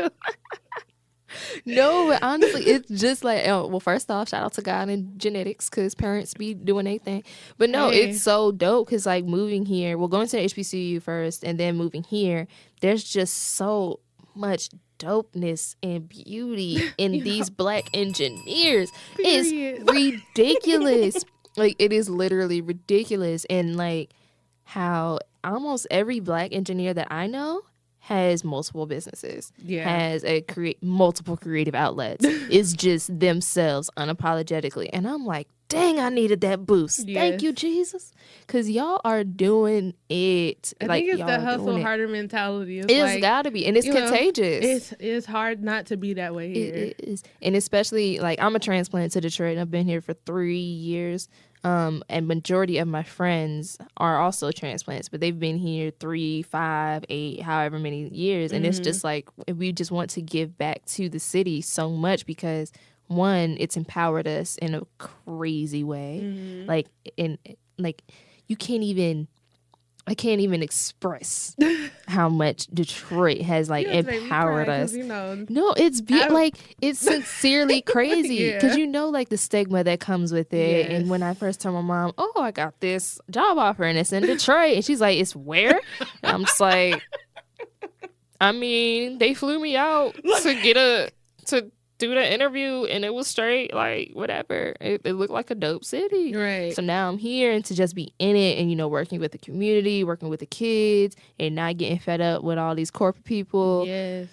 No, but honestly, it's just like, first off, shout out to God and genetics because parents be doing their thing. But no, It's so dope because like moving here, going to the HBCU first and then moving here, there's just so much dopeness and beauty in these Black engineers. It's ridiculous. Like, it is literally ridiculous. And like how almost every Black engineer that I know has multiple businesses, has multiple creative outlets, is just themselves unapologetically. And I'm like, dang, I needed that boost. Yes. Thank you, Jesus. Because y'all are doing it. I think it's the hustle harder mentality. It's got to be. And it's contagious. It's hard not to be that way here. It is. And especially, like, I'm a transplant to Detroit, and I've been here for 3 years. And majority of my friends are also transplants, but they've been here 3, 5, 8, however many years. And it's just like, we just want to give back to the city so much because, one, it's empowered us in a crazy way. I can't even express how much Detroit has empowered us. No, it's sincerely crazy because like the stigma that comes with it. Yes. And when I first told my mom, I got this job offer and it's in Detroit, and she's like, it's where? And I'm just like, I mean, they flew me out to do the interview and it was straight, like, whatever. It looked like a dope city. Right. So now I'm here and to just be in it and, working with the community, working with the kids and not getting fed up with all these corporate people. Yes.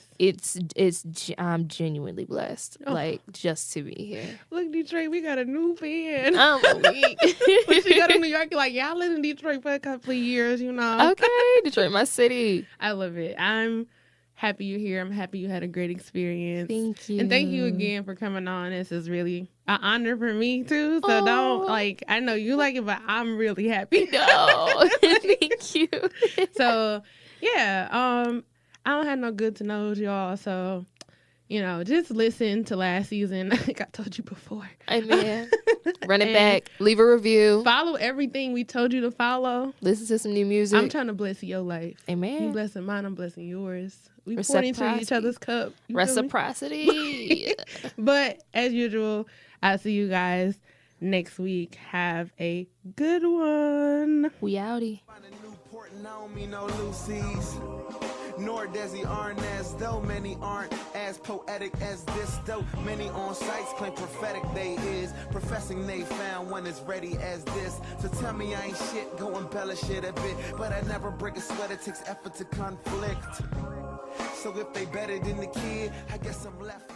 I'm genuinely blessed, like, just to be here. Look, Detroit, we got a new fan. I'm weak. We should go to New York. Like, y'all live in Detroit for a couple of years, you know. Okay, Detroit, my city. I love it. I'm happy you're here. I'm happy you had a great experience. Thank you. And thank you again for coming on. This is really an honor for me, too. So don't, like, I know you like it, but I'm really happy. No, thank you. So, yeah, I don't have no good to knows, y'all. So, you know, just listen to last season. I think I told you before. Amen. Run it back. Leave a review. Follow everything we told you to follow. Listen to some new music. I'm trying to bless your life. Amen. You blessing mine, I'm blessing yours. We pour into each other's cup. Reciprocity. But as usual, I'll see you guys next week. Have a good one. We outie. Nor does he aren't as though many aren't as poetic as this, though many on sites claim prophetic they is, professing they found one as ready as this. So tell me I ain't shit, go embellish it a bit, but I never break a sweat, it takes effort to conflict. So if they better than the kid, I guess I'm left.